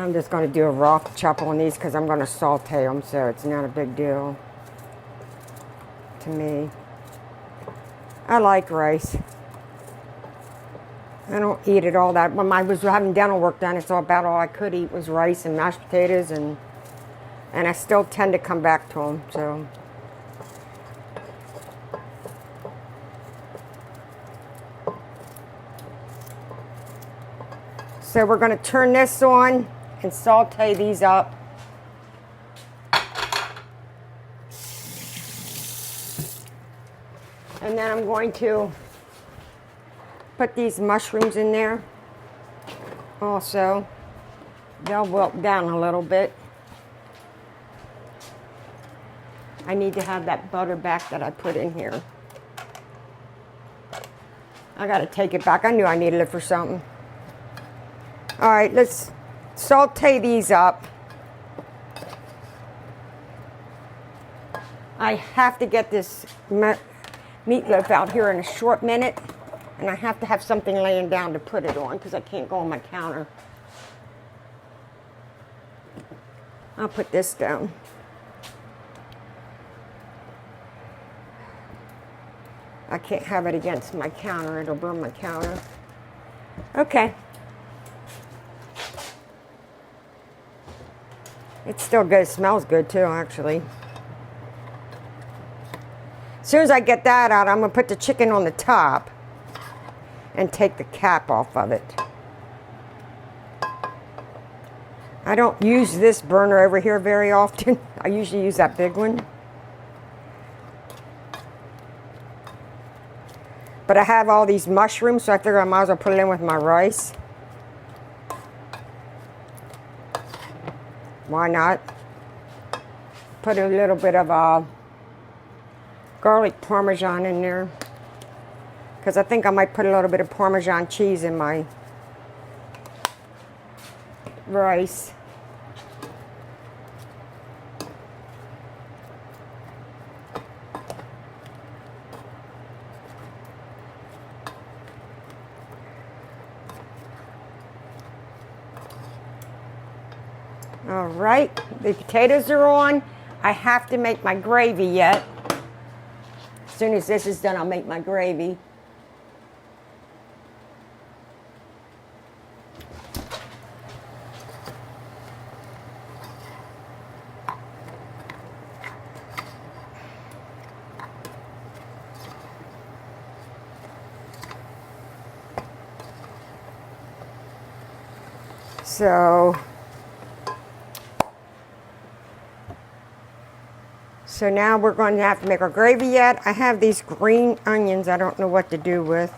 I'm just going to do a raw chop on these because I'm going to saute them, so it's not a big deal to me. I like rice. I don't eat it all that. When I was having dental work done, it's all about all I could eat was rice and mashed potatoes, and I still tend to come back to them. So we're going to turn this on and saute these up. And then I'm going to put these mushrooms in there also. They'll wilt down a little bit. I need to have that butter back that I put in here. I got to take it back. I knew I needed it for something. All right, let's saute these up. I have to get this meatloaf out here in a short minute, and I have to have something laying down to put it on because I can't go on my counter. I'll put this down. I can't have it against my counter. It'll burn my counter. Okay. It's still good. It smells good too, actually. As soon as I get that out, I'm going to put the chicken on the top and take the cap off of it. I don't use this burner over here very often. I usually use that big one. But I have all these mushrooms, so I figure I might as well put it in with my rice. Why not? Put a little bit of garlic parmesan in there. Because I think I might put a little bit of Parmesan cheese in my rice. All right, the potatoes are on. I have to make my gravy yet. As soon as this is done, I'll make my gravy. So now we're going to have to make our gravy yet. I have these green onions I don't know what to do with.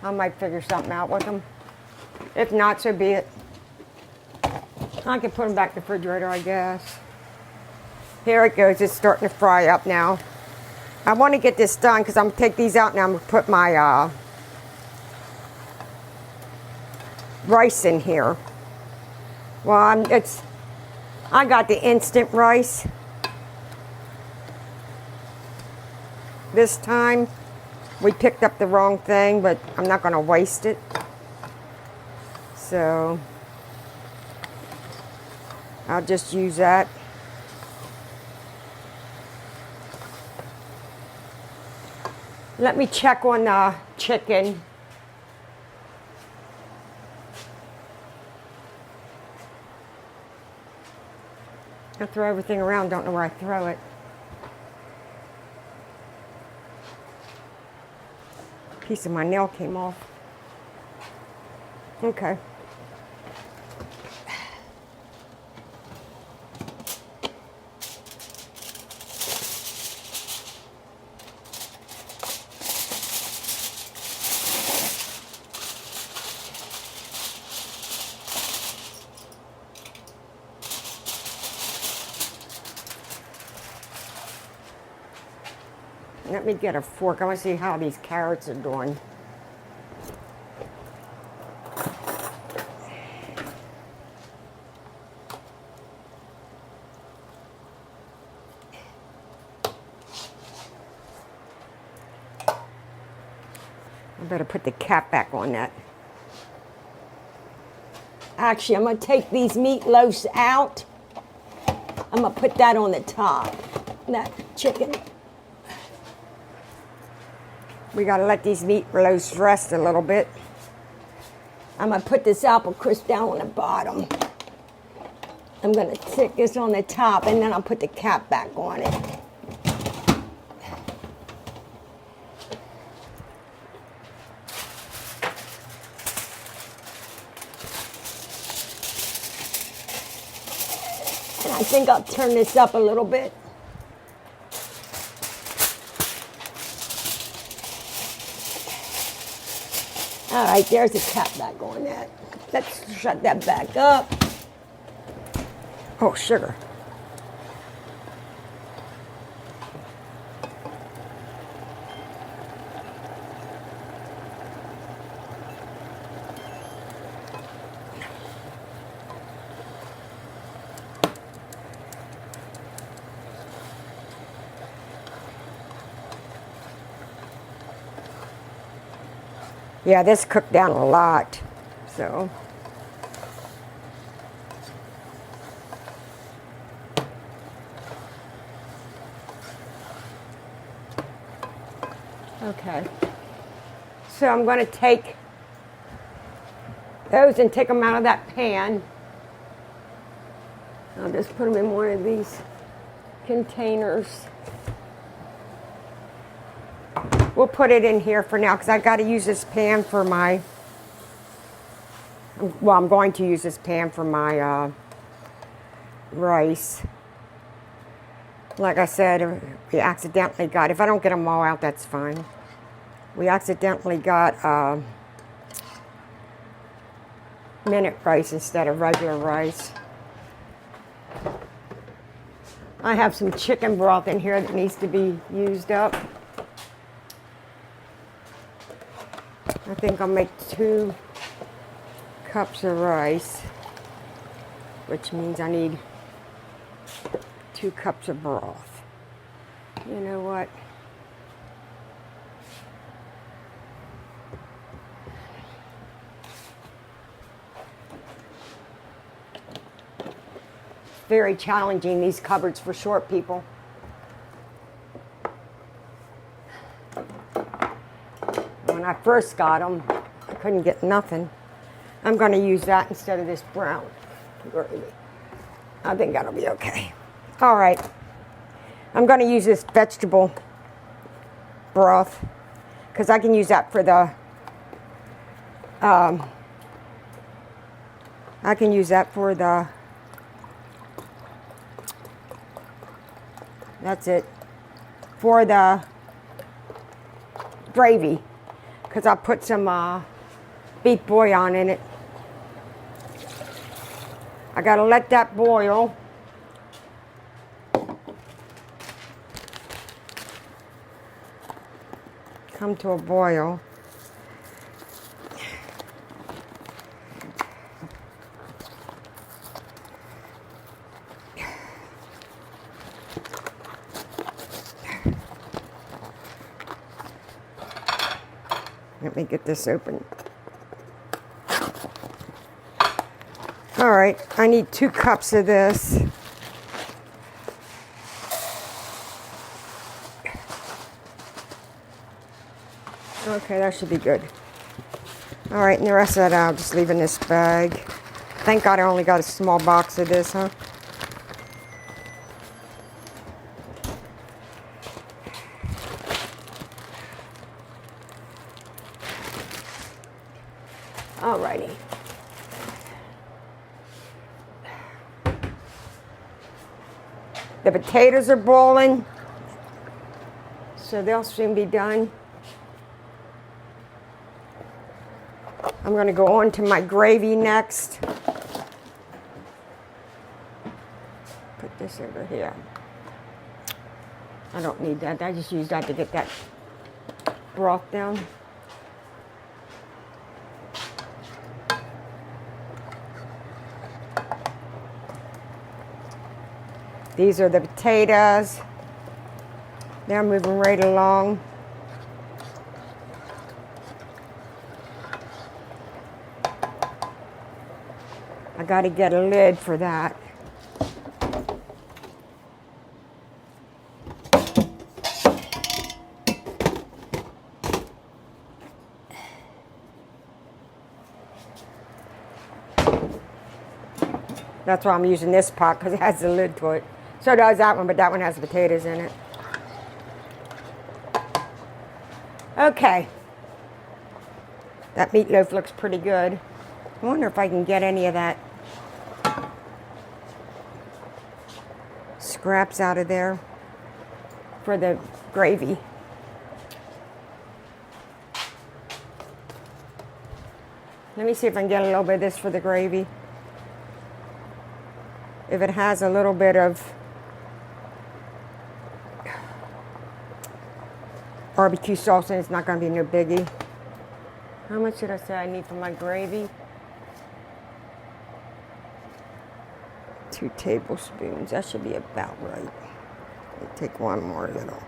I might figure something out with them. If not, so be it. I can put them back in the refrigerator, I guess. Here it goes. It's starting to fry up now. I want to get this done because I'm going to take these out and I'm going to put my rice in here. Well, I got the instant rice this time. We picked up the wrong thing, but I'm not going to waste it. So I'll just use that. Let me check on the chicken. I throw everything around, don't know where I throw it. Piece of my nail came off. Okay. Let me get a fork. I want to see how these carrots are doing. I better put the cap back on that. Actually, I'm going to take these meatloafs out. I'm going to put that on the top. That chicken. We got to let these meatloafs rest a little bit. I'm going to put this apple crisp down on the bottom. I'm going to stick this on the top, and then I'll put the cap back on it. And I think I'll turn this up a little bit. All right, there's a cap back on that. Let's shut that back up. Oh, sugar. Yeah, this cooked down a lot, so. Okay. So I'm going to take those and take them out of that pan. I'll just put them in one of these containers. We'll put it in here for now because I got to use this pan for my, well, I'm going to use this pan for my rice. Like I said, we accidentally got, if I don't get them all out, that's fine. We accidentally got minute rice instead of regular rice. I have some chicken broth in here that needs to be used up. I think I'll make 2 cups of rice, which means I need 2 cups of broth. You know what? Very challenging, these cupboards for short people. When I first got them, I couldn't get nothing. I'm going to use that instead of this brown gravy. I think that'll be okay. All right. I'm going to use this vegetable broth because I can use that for the, that's it, for the gravy, because I'll put some beef bouillon in it. I gotta let that boil. Come to a boil. Let me get this open. All right, I need 2 cups of this. Okay, that should be good. All right, and the rest of that I'll just leave in this bag. Thank God I only got a small box of this, huh? All righty. The potatoes are boiling, so they'll soon be done. I'm going to go on to my gravy next. Put this over here. I don't need that. I just use that to get that broth down. These are the potatoes. They're moving right along. I got to get a lid for that. That's why I'm using this pot, because it has the lid to it. So does that one, but that one has potatoes in it. Okay. That meatloaf looks pretty good. I wonder if I can get any of that scraps out of there for the gravy. Let me see if I can get a little bit of this for the gravy. If it has a little bit of barbecue sauce in it, it's not going to be no biggie. How much did I say I need for my gravy? 2 tablespoons. That should be about right. Let me take one more little.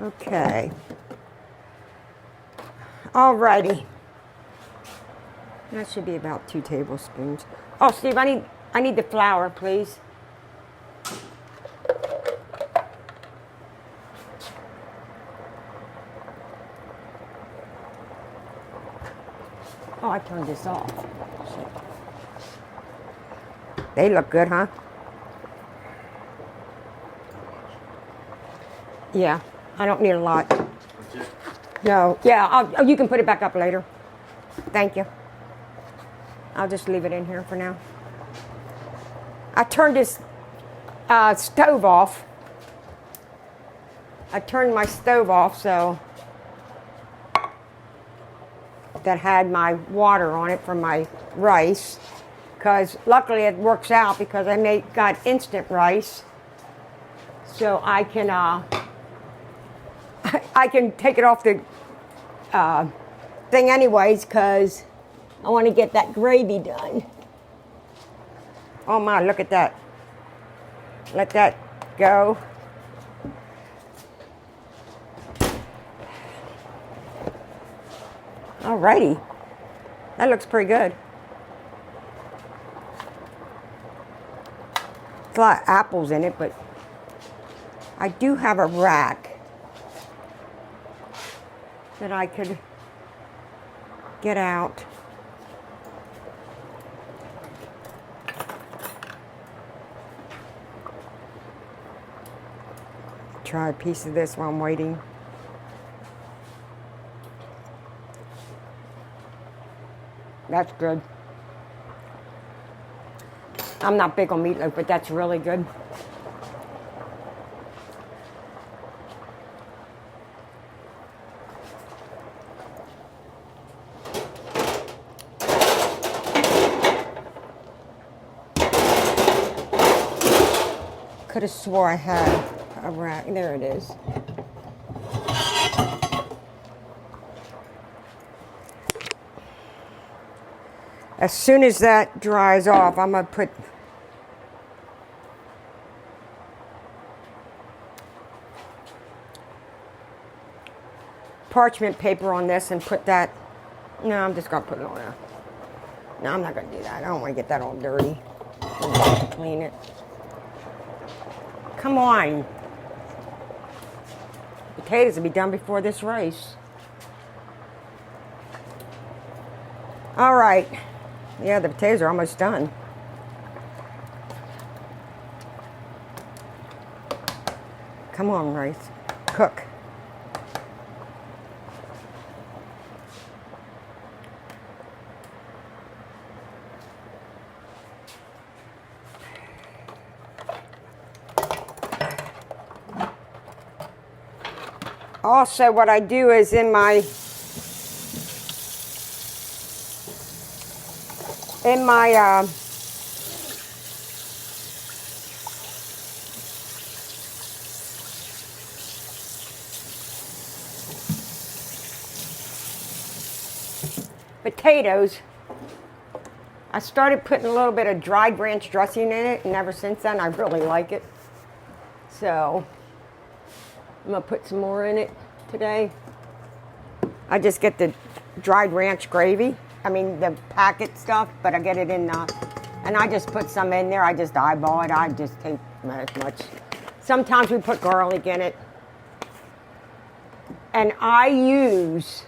Okay. Alrighty. That should be about 2 tablespoons. Oh, Steve, I need the flour, please. Oh, I turned this off. Shit. They look good, huh? Yeah, I don't need a lot. No, yeah, you can put it back up later. Thank you. I'll just leave it in here for now. I turned this stove off. I turned my stove off so that had my water on it for my rice. Because luckily it works out because I got instant rice. So I can I can take it off the thing anyways because I want to get that gravy done. Oh my, look at that. Let that go. Alrighty. That looks pretty good. It's a lot of apples in it, but I do have a rack that I could get out. Try a piece of this while I'm waiting. That's good. I'm not big on meatloaf, but that's really good. Could have swore I had a rack. There it is. As soon as that dries off, I'm going to put parchment paper on this and put that. No, I'm just going to put it on there. No, I'm not going to do that. I don't want to get that all dirty. I'm going to clean it. Come on. Potatoes will be done before this rice. All right. Yeah, the potatoes are almost done. Come on, rice. Cook. Also, what I do is in my potatoes, I started putting a little bit of dried ranch dressing in it, and ever since then I really like it. So I'm gonna put some more in it today. I just get the dried ranch gravy. I mean the packet stuff, but I get it in the, and I just put some in there. I just eyeball it. I just take as much. Sometimes we put garlic in it. And I use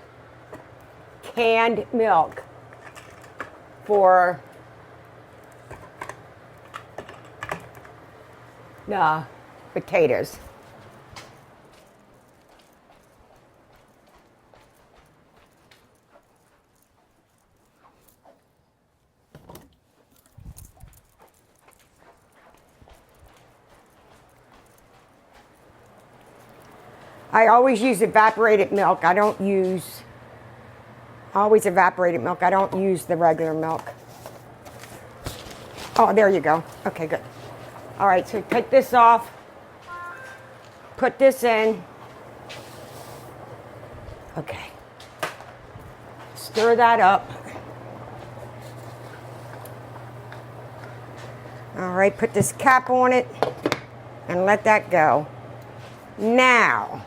canned milk for the potatoes. I always use evaporated milk. I don't use, always evaporated milk. I don't use the regular milk. Oh, there you go. Okay, good. All right, so take this off. Put this in. Okay. Stir that up. All right, put this cap on it and let that go. Now,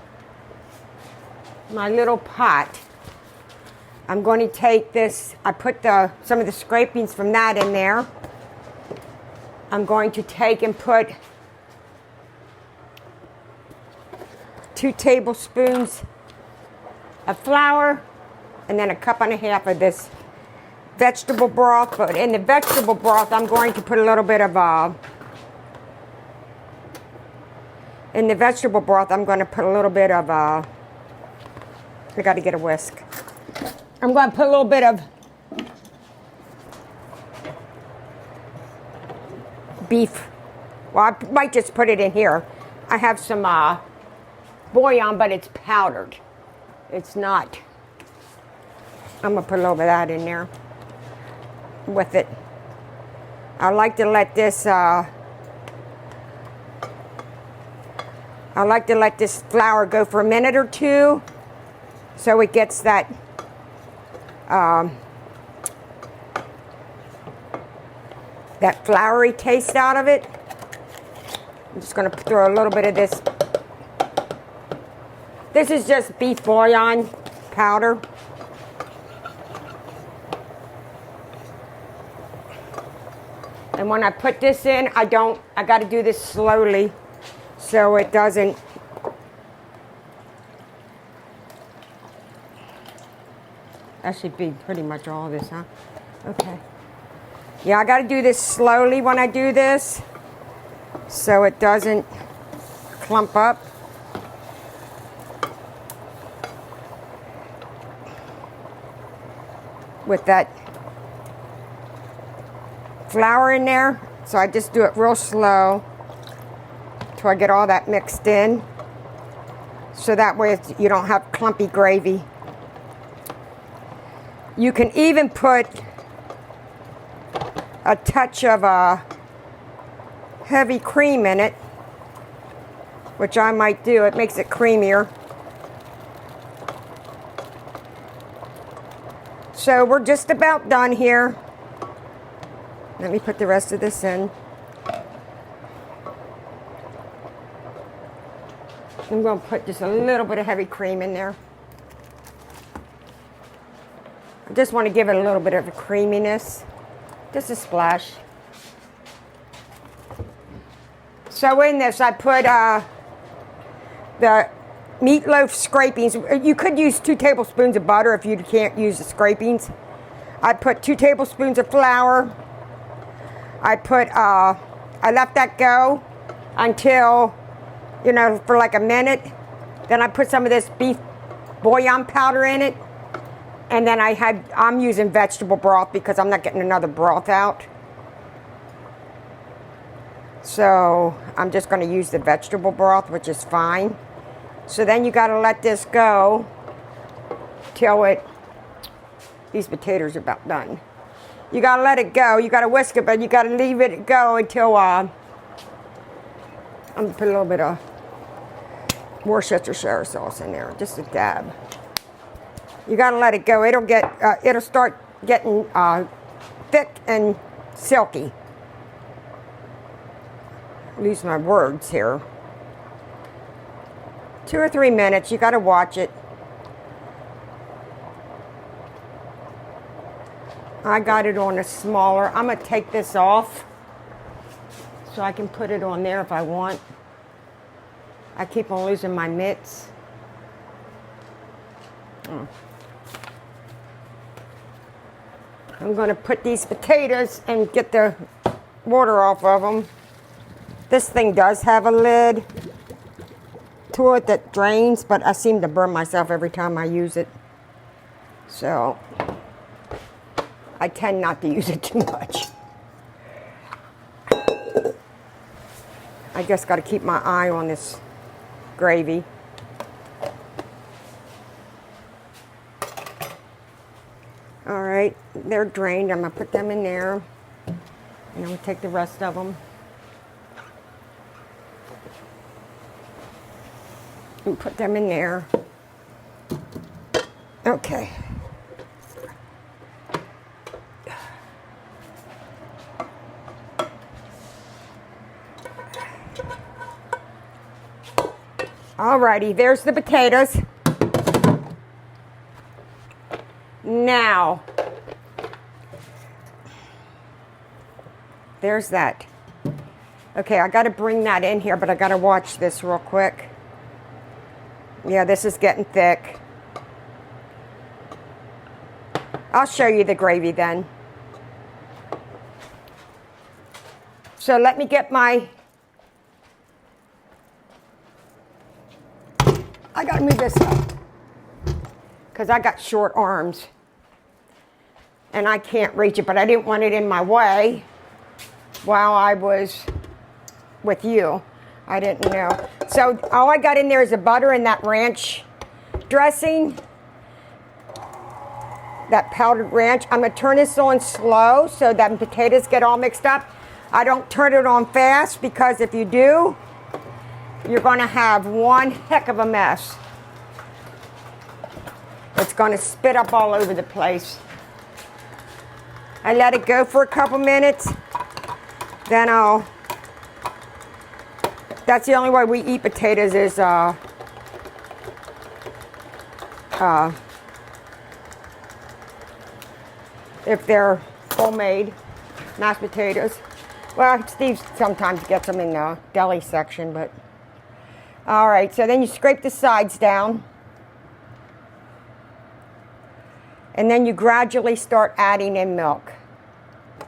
my little pot, I'm going to take this, I put some of the scrapings from that in there. I'm going to take and put 2 tablespoons of flour and then a cup and a half of this vegetable broth. But in the vegetable broth, I'm going to put a little bit of, in the vegetable broth, I'm going to put a little bit of, I got to get a whisk. I'm going to put a little bit of beef. Well, I might just put it in here. I have some bouillon, but it's powdered. It's not. I'm going to put a little bit of that in there with it. I like to let this flour go for a minute or two so it gets that that floury taste out of it. I'm just going to throw a little bit of this. This is just beef bouillon powder. And when I put this in, I got to do this slowly so it doesn't. That should be pretty much all of this, huh? Okay. Yeah, I got to do this slowly when I do this so it doesn't clump up. With that flour in there. So I just do it real slow till I get all that mixed in. So that way you don't have clumpy gravy. You can even put a touch of heavy cream in it, which I might do. It makes it creamier. So we're just about done here. Let me put the rest of this in. I'm going to put just a little bit of heavy cream in there. I just want to give it a little bit of a creaminess. Just a splash. So in this I put the meatloaf scrapings. You could use 2 tablespoons of butter if you can't use the scrapings. I put 2 tablespoons of flour. I left that go until, for like a minute. Then I put some of this beef bouillon powder in it. And then I'm using vegetable broth because I'm not getting another broth out. So I'm just going to use the vegetable broth, which is fine. So then you got to let this go till these potatoes are about done. You got to let it go. You got to whisk it, but you got to leave it go until I'm going to put a little bit of Worcestershire sauce in there, just a dab. You got to let it go. It'll start getting thick and silky. Lose my words here. 2 or 3 minutes. You got to watch it. I got it on a smaller. I'm going to take this off so I can put it on there if I want. I keep on losing my mitts. I'm going to put these potatoes and get the water off of them. This thing does have a lid to it that drains, but I seem to burn myself every time I use it. So I tend not to use it too much. I just got to keep my eye on this gravy. All right, they're drained. I'm going to put them in there. And I'm going to take the rest of them and put them in there. Okay. Alrighty, there's the potatoes. Now, there's that. Okay, I got to bring that in here, but I got to watch this real quick. Yeah, this is getting thick. I'll show you the gravy then. So let me get my... I got to move this up because I got short arms and I can't reach it, but I didn't want it in my way while I was with you. I didn't know. So all I got in there is the butter and that ranch dressing, that powdered ranch. I'm going to turn this on slow so that the potatoes get all mixed up. I don't turn it on fast because if you do, you're going to have one heck of a mess. It's going to spit up all over the place. I let it go for a couple minutes. Then that's the only way we eat potatoes is if they're homemade mashed potatoes. Well, Steve sometimes gets them in the deli section, but all right. So then you scrape the sides down, and then you gradually start adding in milk.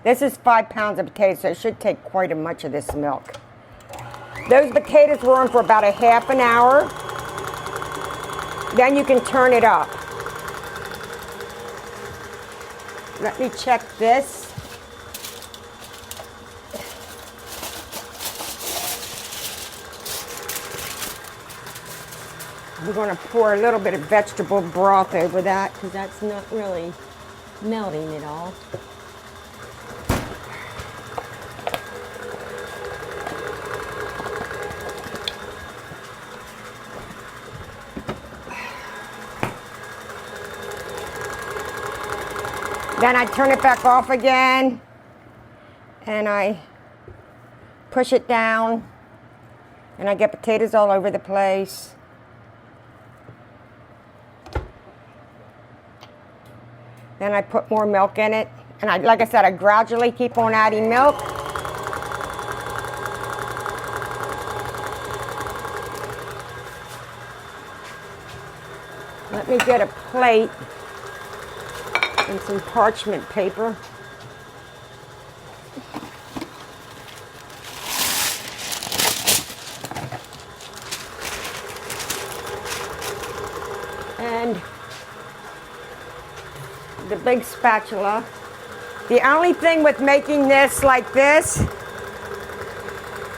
This is 5 pounds of potatoes, so it should take quite a much of this milk. Those potatoes were on for about a half an hour. Then you can turn it up. Let me check this. We're going to pour a little bit of vegetable broth over that because that's not really melting at all. Then I turn it back off again and I push it down and I get potatoes all over the place. Then I put more milk in it. And like I said, I gradually keep on adding milk. Let me get a plate and some parchment paper. And the big spatula. The only thing with making this like this,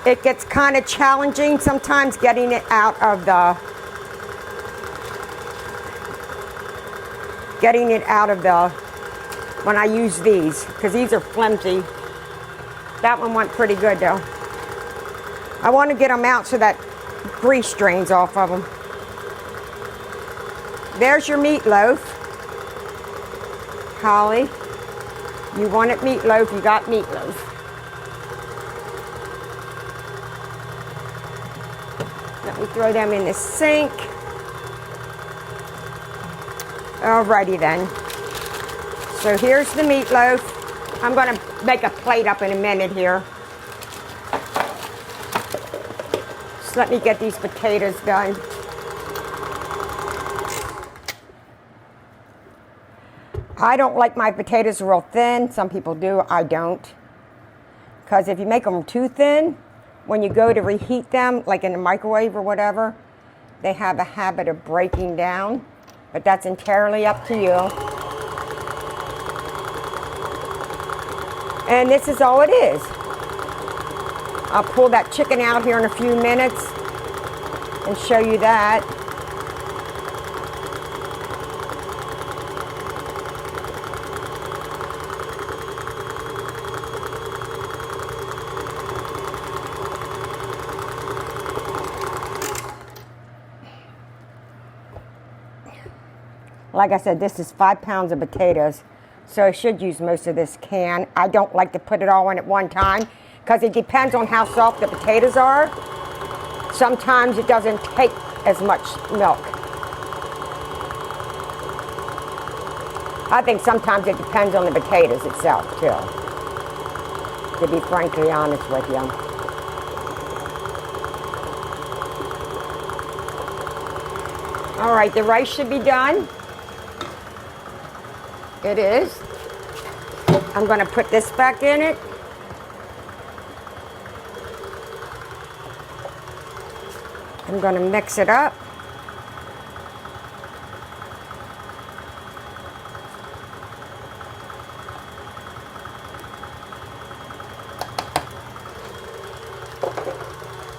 it gets kind of challenging sometimes getting it out of the when I use these, because these are flimsy. That one went pretty good though. I want to get them out so that grease drains off of them. There's your meatloaf. Holly, you wanted meatloaf, you got meatloaf. Let me throw them in the sink. Alrighty then. So here's the meatloaf. I'm going to make a plate up in a minute here. Just let me get these potatoes done. I don't like my potatoes real thin. Some people do. I don't. Because if you make them too thin, when you go to reheat them, like in the microwave or whatever, they have a habit of breaking down. But that's entirely up to you. And this is all it is. I'll pull that chicken out here in a few minutes and show you that. Like I said, this is 5 pounds of potatoes, so I should use most of this can. I don't like to put it all in at one time because it depends on how soft the potatoes are. Sometimes it doesn't take as much milk. I think sometimes it depends on the potatoes itself, too, to be frankly honest with you. All right, the rice should be done. It is. I'm going to put this back in it. I'm going to mix it up.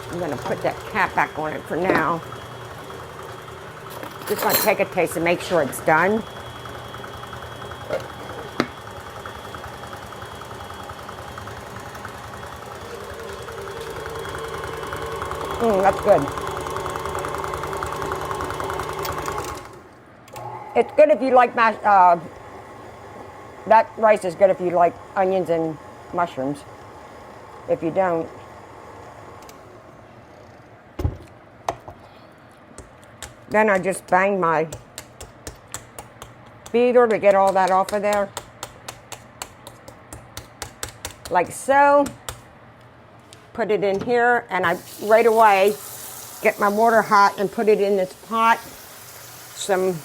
I'm going to put that cap back on it for now. Just going to take a taste and make sure it's done. That's good. It's good if you like that rice is good if you like onions and mushrooms. If you don't, then I just bang my beater to get all that off of there. Like so. Put it in here, and I right away get my water hot and put it in this pot. Some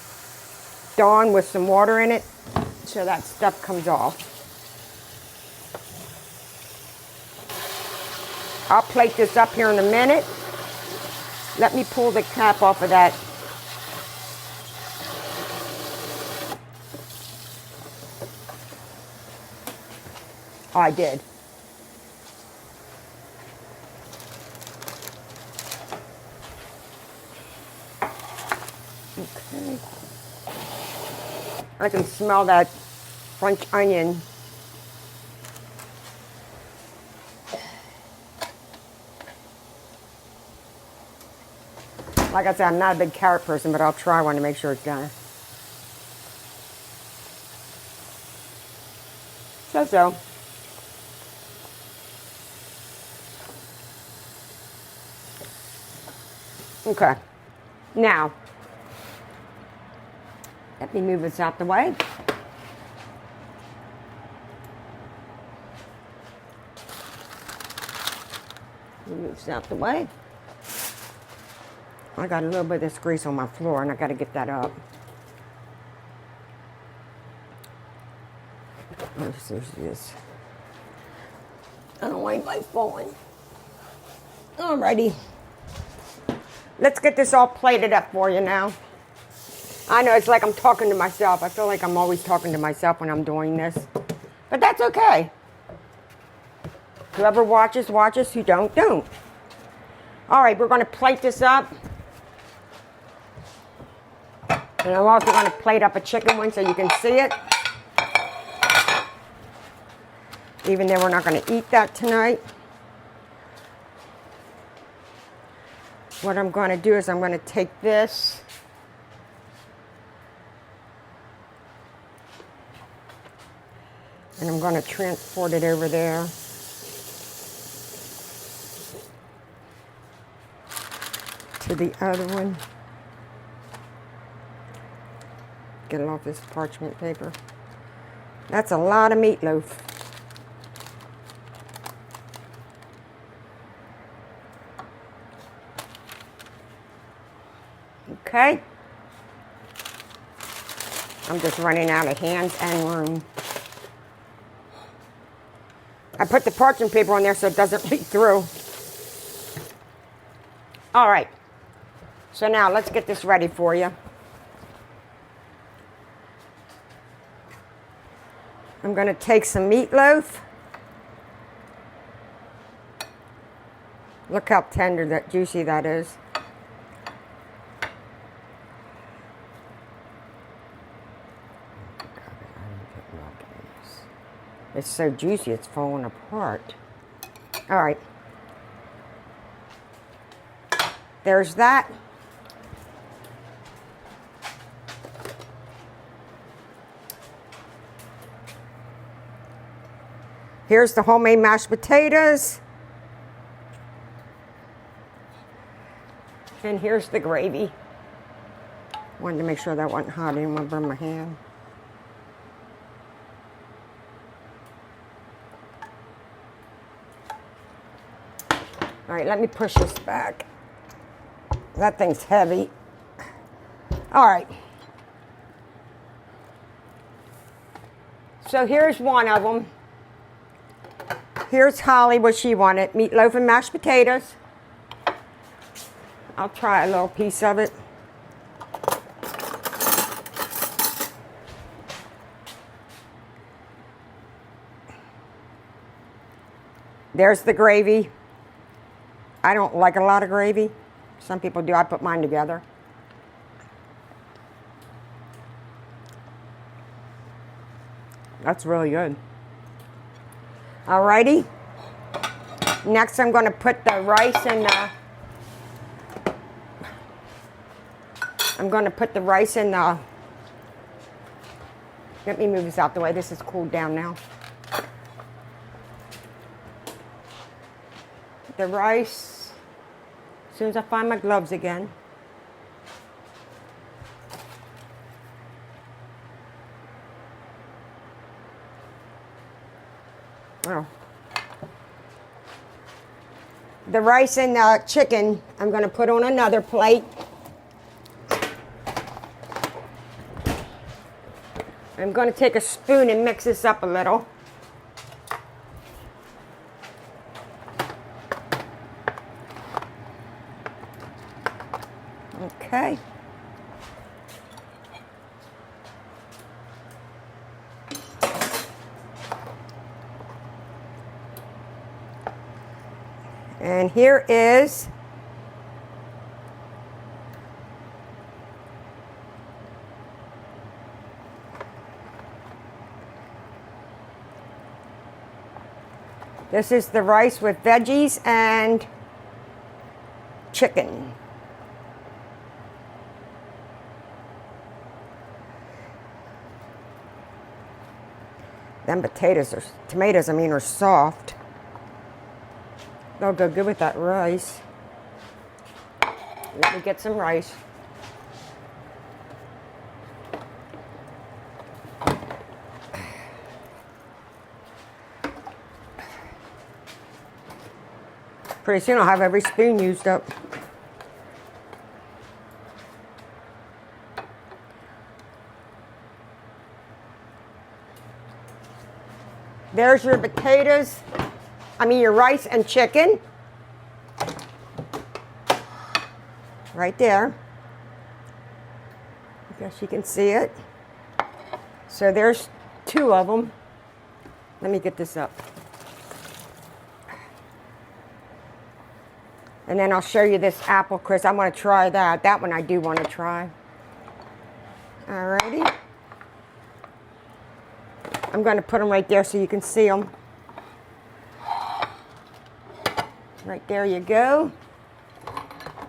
Dawn with some water in it, so that stuff comes off. I'll plate this up here in a minute. Let me pull the cap off of that. Oh, I did. Okay. I can smell that French onion. Like I said, I'm not a big carrot person, but I'll try one to make sure it's done. So. Okay. Now, let me move this out the way. Move this out the way. I got a little bit of this grease on my floor, and I got to get that up. There's this. I don't want anybody falling. Alrighty. Let's get this all plated up for you now. I know it's like I'm talking to myself. I feel like I'm always talking to myself when I'm doing this. But that's okay. Whoever watches, watches. Who don't, don't. All right, we're going to plate this up. And I'm also going to plate up a chicken one so you can see it. Even though we're not going to eat that tonight. What I'm going to do is I'm going to take this. And I'm going to transport it over there. To the other one. Get it off this parchment paper. That's a lot of meatloaf. Okay. I'm just running out of hands and room. I put the parchment paper on there so it doesn't leak through. All right. So now let's get this ready for you. I'm going to take some meatloaf. Look how tender, that juicy that is. It's so juicy, it's falling apart. All right. There's that. Here's the homemade mashed potatoes. And here's the gravy. Wanted to make sure that wasn't hot. I didn't want to burn my hand. All right, let me push this back. That thing's heavy. All right. So here's one of them. Here's Holly, what she wanted. Meatloaf and mashed potatoes. I'll try a little piece of it. There's the gravy. I don't like a lot of gravy. Some people do. I put mine together. That's really good. Alrighty. Next, I'm going to put the rice in the. I'm going to put the rice in the. Let me move this out the way. This is cooled down now. The rice. As soon as I find my gloves again. Oh. The rice and the chicken I'm going to put on another plate. I'm going to take a spoon and mix this up a little. Okay. And here is this is the rice with veggies and chicken. Them tomatoes, are soft. They'll go good with that rice. Let me get some rice. Pretty soon I'll have every spoon used up. There's your potatoes. Your rice and chicken. Right there. I guess you can see it. So there's two of them. Let me get this up. And then I'll show you this apple crisp. I want to try that. That one I do want to try. Alrighty. I'm going to put them right there so you can see them. Right there you go.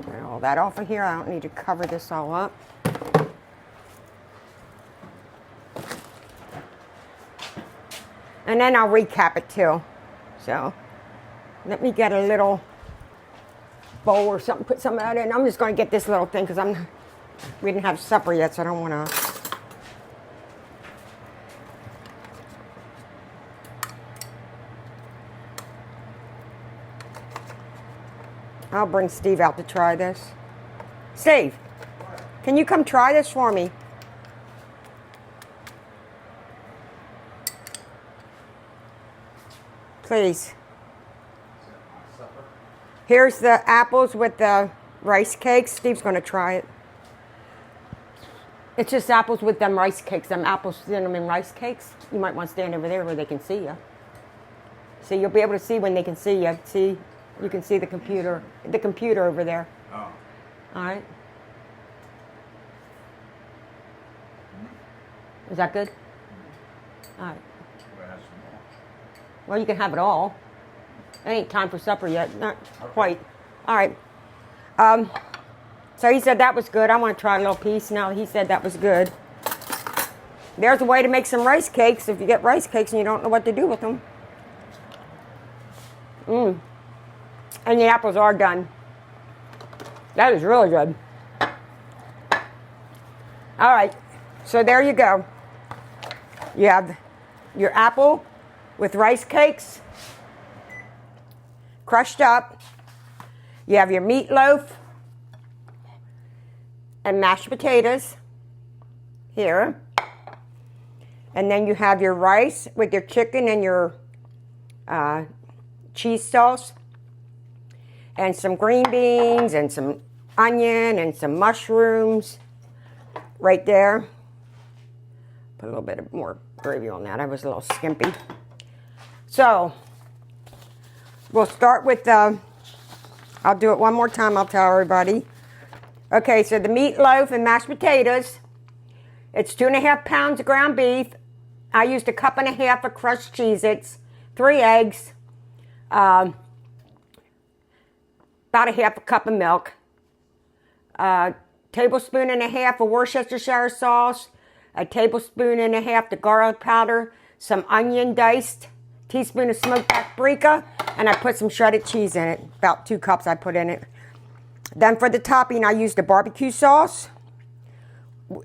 Get all that off of here. I don't need to cover this all up. And then I'll recap it too. So let me get a little bowl or something, put some of that in. I'm just going to get this little thing because we didn't have supper yet, so I don't want to. I'll bring Steve out to try this. Steve, can you come try this for me? Please. Here's the apples with the rice cakes. Steve's going to try it. It's just apples with them rice cakes. Them apple cinnamon rice cakes. You might want to stand over there where they can see you. See, you'll be able to see when they can see you. See, you can see the computer over there. Oh. All right. Is that good? All right. We'll have some more. Well, you can have it all. It ain't time for supper yet. Not quite. All right. So he said that was good. I want to try a little piece. Now he said that was good. There's a way to make some rice cakes if you get rice cakes and you don't know what to do with them. And the apples are done. That is really good. All right. So there you go. You have your apple with rice cakes, crushed up. You have your meatloaf and mashed potatoes here. And then you have your rice with your chicken and your cheese sauce and some green beans and some onion and some mushrooms right there. Put a little bit more gravy on that. I was a little skimpy. So we'll start with I'll do it one more time. I'll tell everybody. Okay, so the meatloaf and mashed potatoes. It's 2.5 pounds of ground beef. I used 1.5 cups of crushed Cheez-Its, 3 eggs, about 1/2 cup of milk, 1.5 tablespoons of Worcestershire sauce, 1.5 tablespoons of garlic powder, some onion diced, teaspoon of smoked paprika, and I put some shredded cheese in it. About 2 cups I put in it. Then for the topping, I used a barbecue sauce.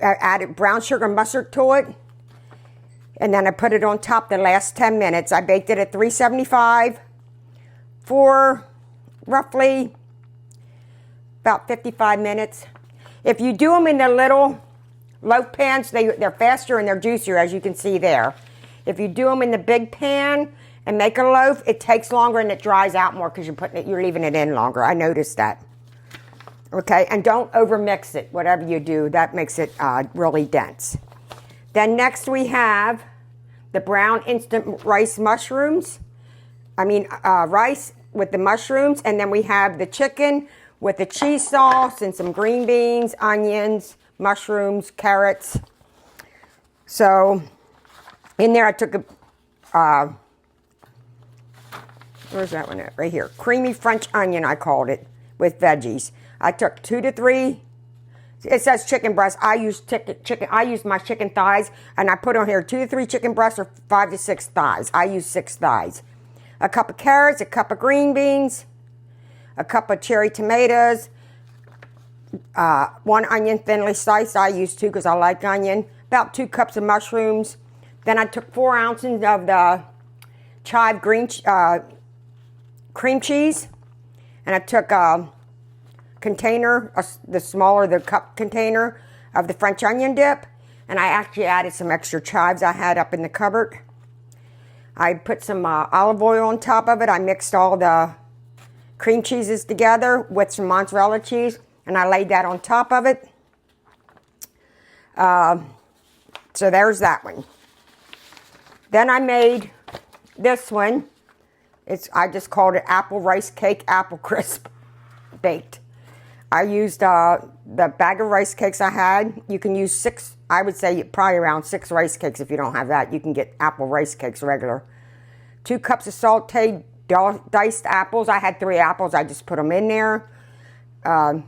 I added brown sugar mustard to it. And then I put it on top the last 10 minutes. I baked it at 375 for roughly about 55 minutes. If you do them in the little loaf pans, they're faster and they're juicier, as you can see there. If you do them in the big pan and make a loaf, it takes longer and it dries out more because you're leaving it in longer. I noticed that. Okay, and don't overmix it, whatever you do. That makes it really dense. Then next we have the brown instant rice mushrooms. Rice with the mushrooms. And then we have the chicken with the cheese sauce and some green beans, onions, mushrooms, carrots. So in there I took where's that one at? Right here. Creamy French onion, I called it, with veggies. I took 2 to 3. It says chicken breast. I use chicken. I use my chicken thighs, and I put on here 2 to 3 chicken breasts or 5 to 6 thighs. I use 6 thighs. 1 cup of carrots, 1 cup of green beans, 1 cup of cherry tomatoes, 1 onion thinly sliced. I use 2 because I like onion. About 2 cups of mushrooms. Then I took 4 ounces of the chive cream cheese, and I took container, the smaller the cup container of the French onion dip, and I actually added some extra chives I had up in the cupboard. I put some olive oil on top of it. I mixed all the cream cheeses together with some mozzarella cheese, and I laid that on top of it. So there's that one. Then I made this one. I just called it apple rice cake, apple crisp baked. I used the bag of rice cakes I had. You can use 6, I would say probably around 6 rice cakes. If you don't have that, you can get apple rice cakes regular. 2 cups of sauteed diced apples. I had 3 apples. I just put them in there. 1/2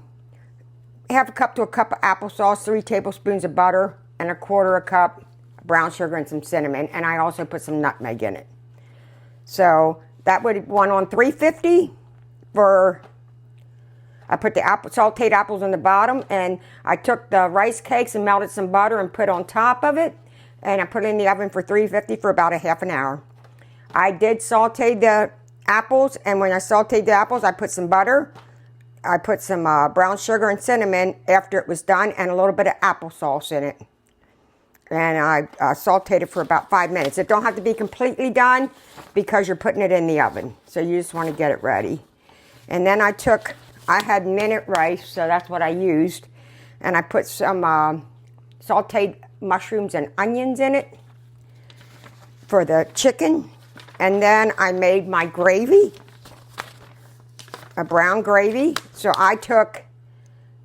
cup to 1 cup of applesauce, 3 tablespoons of butter, and 1/4 cup brown sugar and some cinnamon. And I also put some nutmeg in it. So that would went on 350 for... I put the sauteed apples on the bottom, and I took the rice cakes and melted some butter and put on top of it, and I put it in the oven for 350 for about 1/2 hour. I did saute the apples, and when I sauteed the apples, I put some butter I put some brown sugar and cinnamon after it was done, and a little bit of applesauce in it. And I sauteed it for about 5 minutes. It don't have to be completely done because you're putting it in the oven. So you just want to get it ready. And then I had minute rice, so that's what I used. And I put some sauteed mushrooms and onions in it for the chicken. And then I made my gravy, a brown gravy. So I took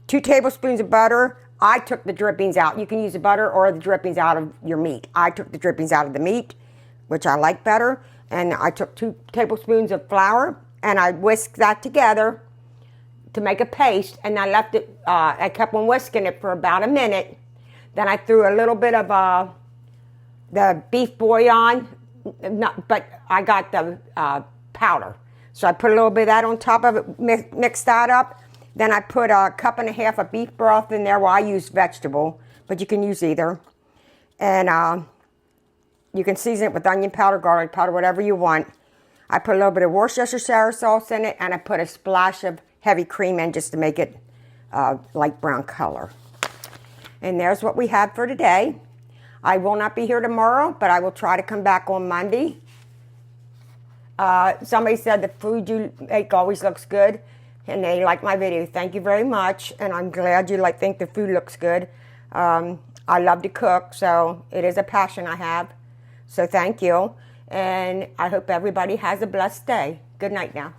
2 tablespoons of butter. I took the drippings out. You can use the butter or the drippings out of your meat. I took the drippings out of the meat, which I like better. And I took 2 tablespoons of flour, and I whisked that together to make a paste. And I left it, I kept on whisking it for about a minute. Then I threw a little bit of the beef bouillon, but I got the powder. So I put a little bit of that on top of it, mixed that up. Then I put 1.5 cups of beef broth in there. Well, I use vegetable, but you can use either. And you can season it with onion powder, garlic powder, whatever you want. I put a little bit of Worcestershire sauce in it, and I put a splash of heavy cream in just to make it light brown color. And there's what we have for today. I will not be here tomorrow, but I will try to come back on Monday. Somebody said the food you make always looks good, and they like my video. Thank you very much, and I'm glad you think the food looks good. I love to cook, so it is a passion I have. So thank you, and I hope everybody has a blessed day. Good night now.